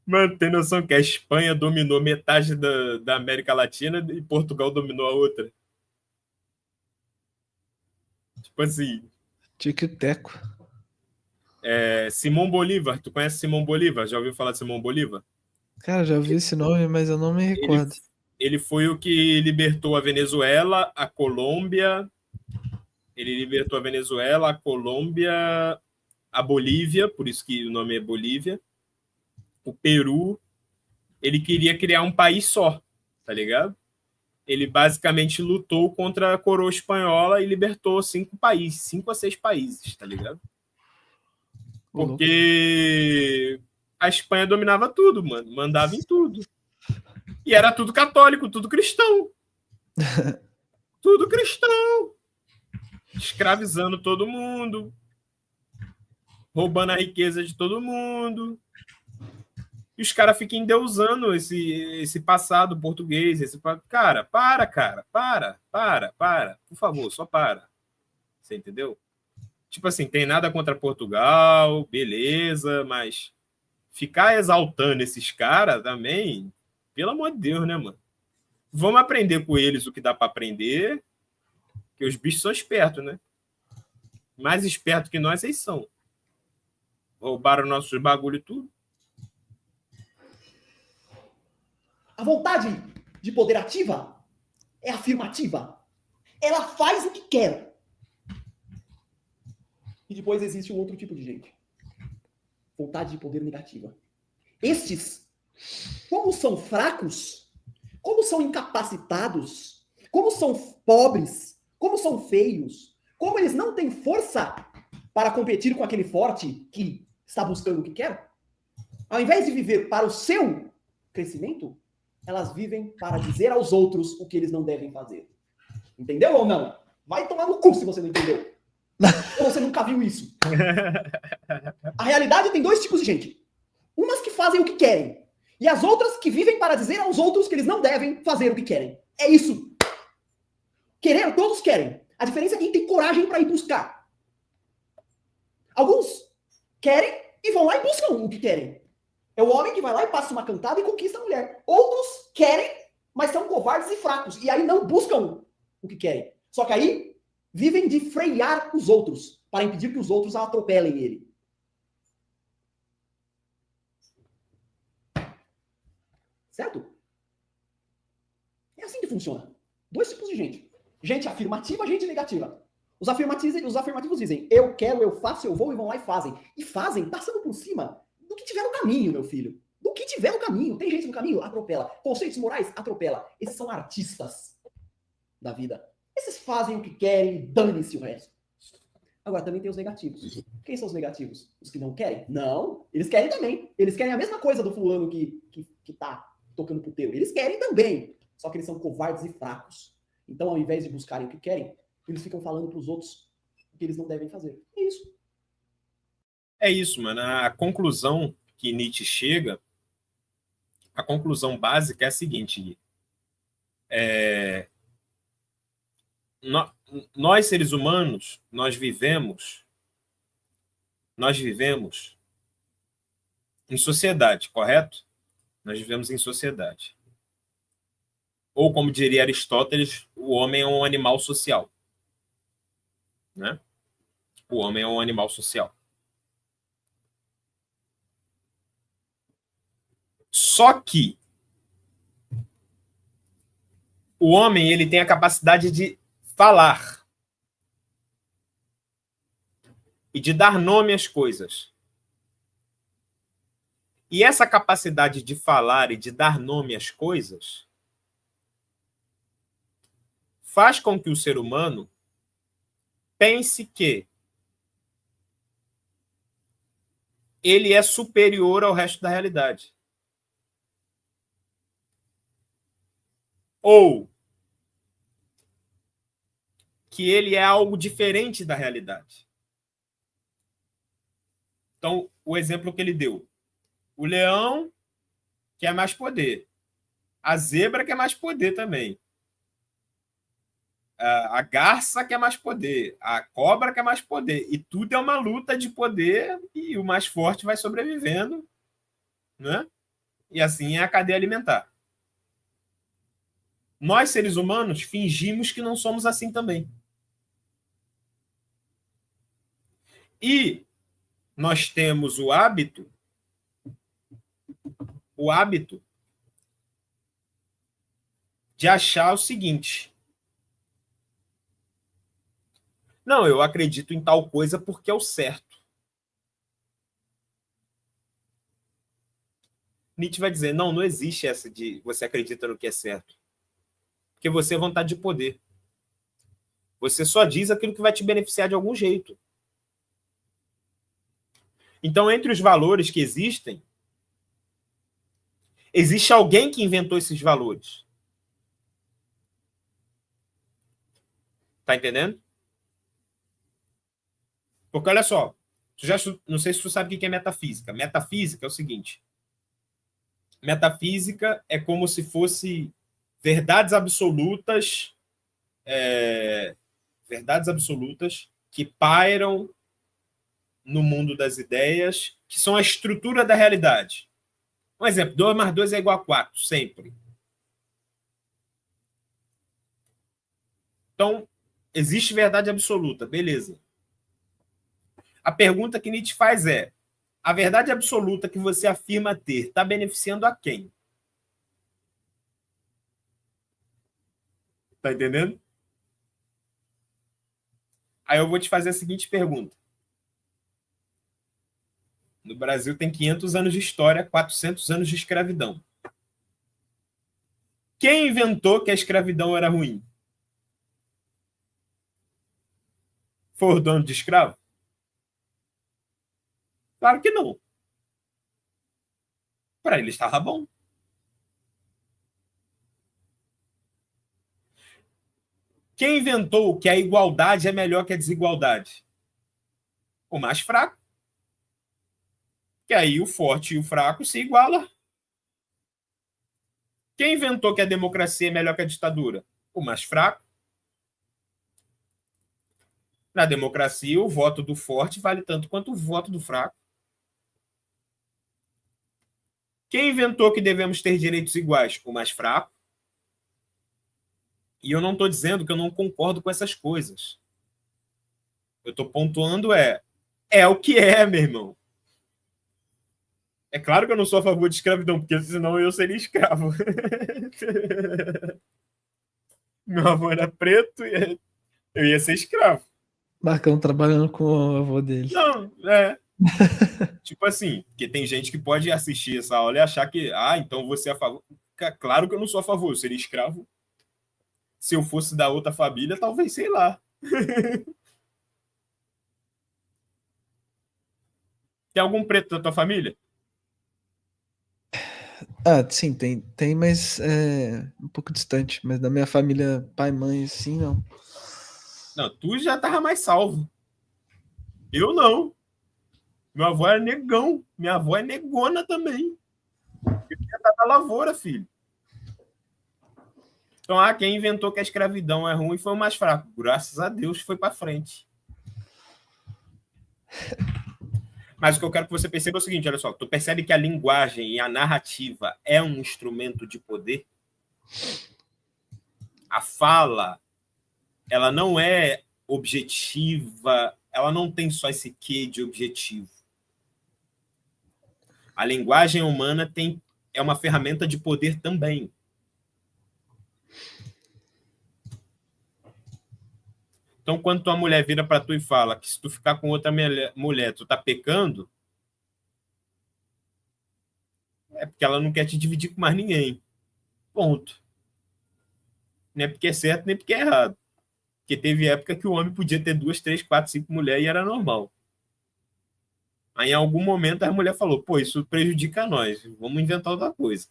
Mano, tem noção que a Espanha dominou metade da América Latina e Portugal dominou a outra? Tipo assim... Tic-teco. Simão Bolívar. Tu conhece Simão Bolívar? Já ouviu falar de Simão Bolívar? Cara, já ouvi esse nome, mas eu não me recordo. Ele foi o que libertou a Venezuela, a Colômbia... Ele libertou a Venezuela, a Colômbia, a Bolívia, por isso que o nome é Bolívia, o Peru. Ele queria criar um país só, tá ligado? Ele basicamente lutou contra a coroa espanhola e libertou 5 a 6 países, tá ligado? Porque a Espanha dominava tudo, mano, mandava em tudo. E era tudo católico, tudo cristão. Tudo cristão. Escravizando todo mundo, roubando a riqueza de todo mundo. E os caras ficam endeusando esse passado português. Cara, para. Por favor, só para. Você entendeu? Tipo assim, tem nada contra Portugal, beleza, mas ficar exaltando esses caras também, pelo amor de Deus, né, mano? Vamos aprender com eles o que dá para aprender, que os bichos são espertos, né? Mais espertos que nós, eles são. Roubaram nossos bagulho e tudo. A vontade de poder ativa é afirmativa. Ela faz o que quer. E depois existe um outro tipo de gente. Vontade de poder negativa. Estes, como são fracos, como são incapacitados, como são pobres, como são feios, como eles não têm força para competir com aquele forte que está buscando o que quer, ao invés de viver para o seu crescimento, elas vivem para dizer aos outros o que eles não devem fazer. Entendeu ou não? Vai tomar no cu se você não entendeu. Ou você nunca viu isso. A realidade tem 2 tipos de gente. Umas que fazem o que querem. E as outras que vivem para dizer aos outros que eles não devem fazer o que querem. É isso. Querer, todos querem. A diferença é quem tem coragem para ir buscar. Alguns querem e vão lá e buscam o que querem. É o homem que vai lá e passa uma cantada e conquista a mulher. Outros querem, mas são covardes e fracos. E aí não buscam o que querem. Só que aí vivem de frear os outros, para impedir que os outros atropelem ele. Certo? É assim que funciona. Dois tipos de gente. Gente afirmativa, gente negativa. Os afirmativos dizem, eu quero, eu faço, eu vou, e vão lá e fazem. E fazem passando por cima do que tiver no caminho, meu filho. Do que tiver no caminho. Tem gente no caminho? Atropela. Conceitos morais? Atropela. Esses são artistas da vida. Esses fazem o que querem e dane-se o resto. Agora, também tem os negativos. Quem são os negativos? Os que não querem? Não. Eles querem também. Eles querem a mesma coisa do fulano que tá tocando puteiro. Eles querem também. Só que eles são covardes e fracos. Então, ao invés de buscarem o que querem, eles ficam falando para os outros o que eles não devem fazer. É isso. É isso, mano. A conclusão que Nietzsche chega, a conclusão básica é a seguinte. Nós, seres humanos, nós vivemos em sociedade, correto? Nós vivemos em sociedade. Ou, como diria Aristóteles, o homem é um animal social. Né? O homem é um animal social. Só que o homem, ele tem a capacidade de falar e de dar nome às coisas. E essa capacidade de falar e de dar nome às coisas faz com que o ser humano pense que ele é superior ao resto da realidade. Ou que ele é algo diferente da realidade. Então, o exemplo que ele deu. O leão quer mais poder. A zebra quer mais poder também. A garça quer mais poder. A cobra quer mais poder. E tudo é uma luta de poder e o mais forte vai sobrevivendo, né? E assim é a cadeia alimentar. Nós, seres humanos, fingimos que não somos assim também. E nós temos o hábito de achar o seguinte: não, eu acredito em tal coisa porque é o certo. Nietzsche vai dizer, não existe essa de você acredita no que é certo. Porque você é vontade de poder. Você só diz aquilo que vai te beneficiar de algum jeito. Então, entre os valores que existem, existe alguém que inventou esses valores. Tá entendendo? Porque, olha só, não sei se tu sabe o que é metafísica. Metafísica é o seguinte. Metafísica é como se fosse verdades absolutas que pairam no mundo das ideias, que são a estrutura da realidade. Um exemplo, 2 mais 2 é igual a 4, sempre. Então, existe verdade absoluta, beleza. A pergunta que Nietzsche faz é, a verdade absoluta que você afirma ter está beneficiando a quem? Tá entendendo? Aí eu vou te fazer a seguinte pergunta. No Brasil tem 500 anos de história, 400 anos de escravidão. Quem inventou que a escravidão era ruim? Foi o dono de escravo? Claro que não. Para ele estava bom. Quem inventou que a igualdade é melhor que a desigualdade? O mais fraco. Que aí o forte e o fraco se igualam. Quem inventou que a democracia é melhor que a ditadura? O mais fraco. Na democracia, o voto do forte vale tanto quanto o voto do fraco. Quem inventou que devemos ter direitos iguais? O mais fraco. E eu não estou dizendo que eu não concordo com essas coisas. Eu estou pontuando é o que é, meu irmão. É claro que eu não sou a favor de escravidão, porque senão eu seria escravo. Meu avô era preto e eu ia ser escravo. Marcão trabalhando com o avô dele. Não, tipo assim, porque tem gente que pode assistir essa aula e achar que, então você é a favor. Claro que eu não sou a favor, eu seria escravo. Se eu fosse da outra família, talvez, sei lá. Tem algum preto da tua família? Sim, tem, mas é um pouco distante. Mas da minha família, pai, mãe, sim, não. Não, tu já tava mais salvo. Eu não. Meu avô era negão. Minha avó é negona também. Eu já tava na lavoura, filho. Então, quem inventou que a escravidão é ruim foi o mais fraco. Graças a Deus foi para frente. Mas o que eu quero que você perceba é o seguinte, olha só. Tu percebe que a linguagem e a narrativa é um instrumento de poder? A fala, ela não é objetiva, ela não tem só esse quê de objetivo. A linguagem humana é uma ferramenta de poder também. Então, quando tua mulher vira para tu e fala que se tu ficar com outra mulher, tu tá pecando, é porque ela não quer te dividir com mais ninguém. Ponto. Não é porque é certo, nem porque é errado. Porque teve época que o homem podia ter 2, 3, 4, 5 mulheres e era normal. Aí, em algum momento, a mulher falou, pô, isso prejudica nós, vamos inventar outra coisa.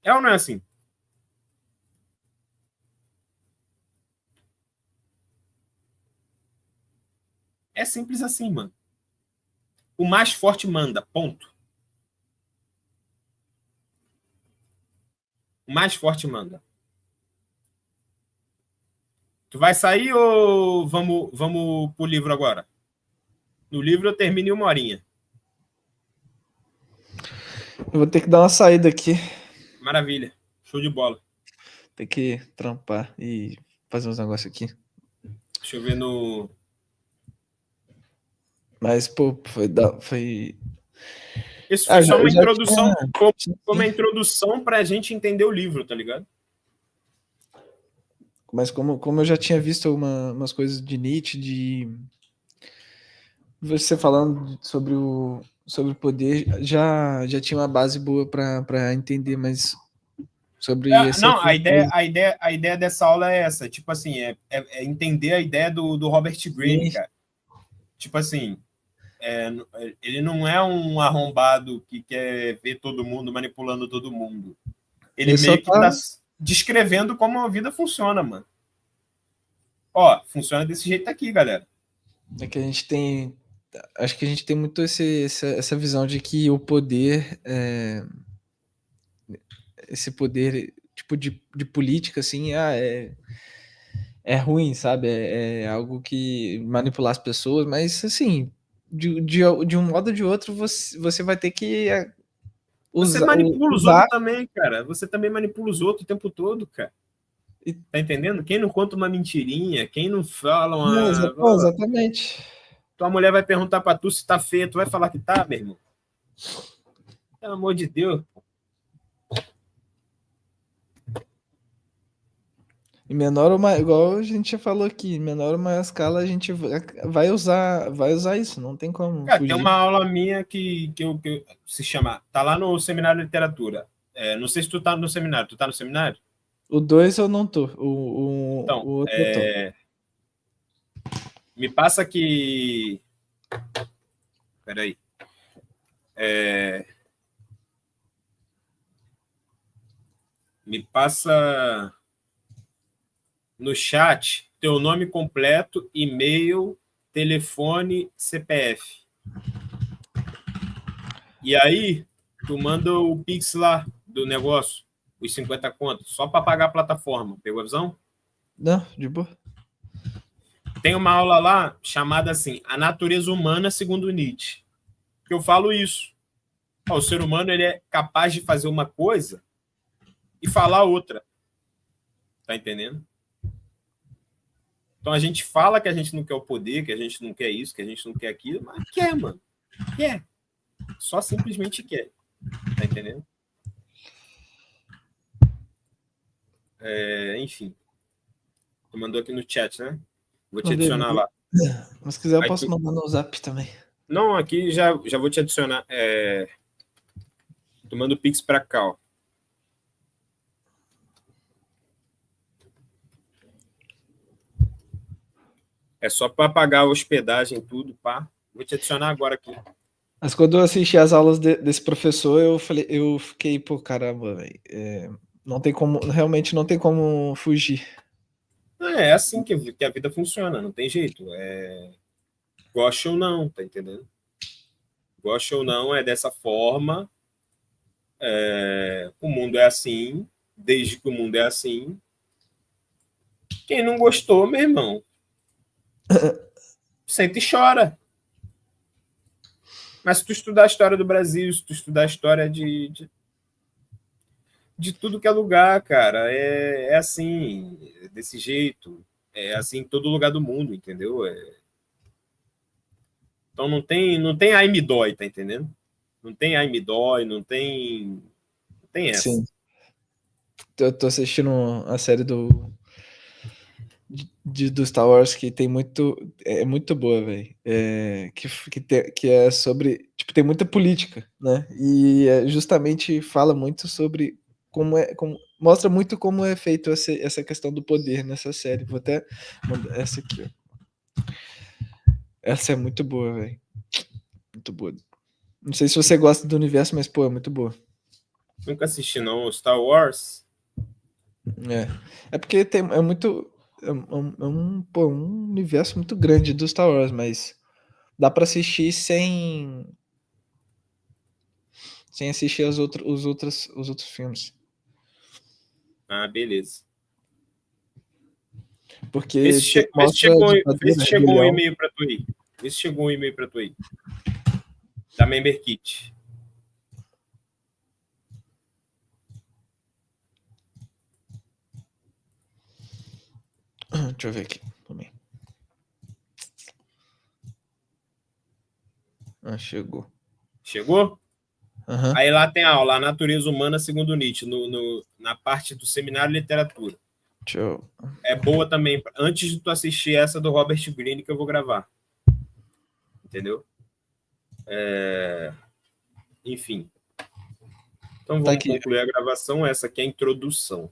É ou não é assim? É simples assim, mano. O mais forte manda, ponto. O mais forte manda. Tu vai sair ou vamos pro livro agora? No livro eu termino em 1 horinha. Eu vou ter que dar uma saída aqui. Maravilha. Show de bola. Tem que trampar e fazer uns negócios aqui. Deixa eu ver no... Mas, pô, foi... Isso foi só uma introdução, tinha... uma introdução pra gente entender o livro, tá ligado? Mas como eu já tinha visto umas coisas de Nietzsche, de você falando sobre o poder, já tinha uma base boa para entender mais sobre não, a ideia dessa aula é essa, tipo assim, é entender a ideia do Robert Greene, cara. Tipo assim, ele não é um arrombado que quer ver todo mundo manipulando todo mundo. Ele meio que tá descrevendo como a vida funciona, mano. Ó, funciona desse jeito aqui, galera. É que a gente tem... Acho que a gente tem muito essa visão de que o poder... esse poder, tipo, de política, assim, é ruim, sabe? É algo que manipular as pessoas, mas, assim, de um modo ou de outro, você vai ter que usar... Você manipula os outros também, cara. Você também manipula os outros o tempo todo, cara. Tá entendendo? Quem não conta uma mentirinha, quem não fala uma... Exatamente. Tua mulher vai perguntar pra tu se tá feia, tu vai falar que tá, meu irmão? Pelo amor de Deus. Em menor ou maior, igual a gente já falou aqui, em menor ou maior escala, a gente vai usar isso, não tem como fugir. Tem uma aula minha que se chama, tá lá no Seminário de Literatura. Não sei se tu tá no seminário. Tu tá no seminário? O 2 eu não tô. Então, o outro eu tô. Me passa aqui... Peraí. Me passa no chat teu nome completo, e-mail, telefone, CPF. E aí, tu manda o Pix lá do negócio. os 50 contos, só para pagar a plataforma. Pegou a visão? Não, de boa. Tem uma aula lá chamada assim, A Natureza Humana segundo Nietzsche. Que eu falo isso. O ser humano ele é capaz de fazer uma coisa e falar outra. Tá entendendo? Então a gente fala que a gente não quer o poder, que a gente não quer isso, que a gente não quer aquilo, mas quer, mano. Quer. Só simplesmente quer. Tá entendendo? Enfim. Tu mandou aqui no chat, né? Vou te Mandei, adicionar mandei. lá. Mas se quiser, eu Aí posso tu- mandar no Zap também. Não, aqui já vou te adicionar. Tu manda o Pix pra cá, ó. É só para pagar a hospedagem, tudo, pá. Vou te adicionar agora aqui. Mas quando eu assisti as aulas desse professor, eu fiquei, pô, caramba, velho. Não tem como, realmente não tem como fugir. É assim que a vida funciona, não tem jeito. Goste ou não, tá entendendo? Goste ou não, é dessa forma. O mundo é assim, desde que o mundo é assim. Quem não gostou, meu irmão, senta e chora. Mas se tu estudar a história do Brasil, se tu estudar a história de tudo que é lugar, cara, é assim, desse jeito. É assim em todo lugar do mundo, entendeu? Então não tem ai me dói, tá entendendo? Não tem ai me dói, não tem essa. Sim. Eu tô assistindo a série do Star Wars que tem muito. É muito boa, velho. Que é sobre. Tipo, tem muita política, né? E justamente fala muito sobre mostra muito como é feito essa questão do poder nessa série. Vou até mandar essa aqui, ó. Essa é muito boa, velho. Muito boa. Não sei se você gosta do universo, mas, pô, é muito boa. Nunca assisti, não. Star Wars. É porque é muito. Pô, um universo muito grande do Star Wars, mas dá pra assistir sem assistir os outros filmes. Ah, beleza. Porque Vê se mostra chegou um rebelião. e-mail pra tu aí. Vê se chegou um e-mail pra tu aí. Da Member Kit. Deixa eu ver aqui também. Chegou. Chegou? Uhum. Aí lá tem a aula, A Natureza Humana segundo Nietzsche, na parte do Seminário de Literatura. É boa também, antes de tu assistir essa do Robert Greene que eu vou gravar. Entendeu? Enfim. Então vamos concluir a gravação. Essa aqui é a introdução.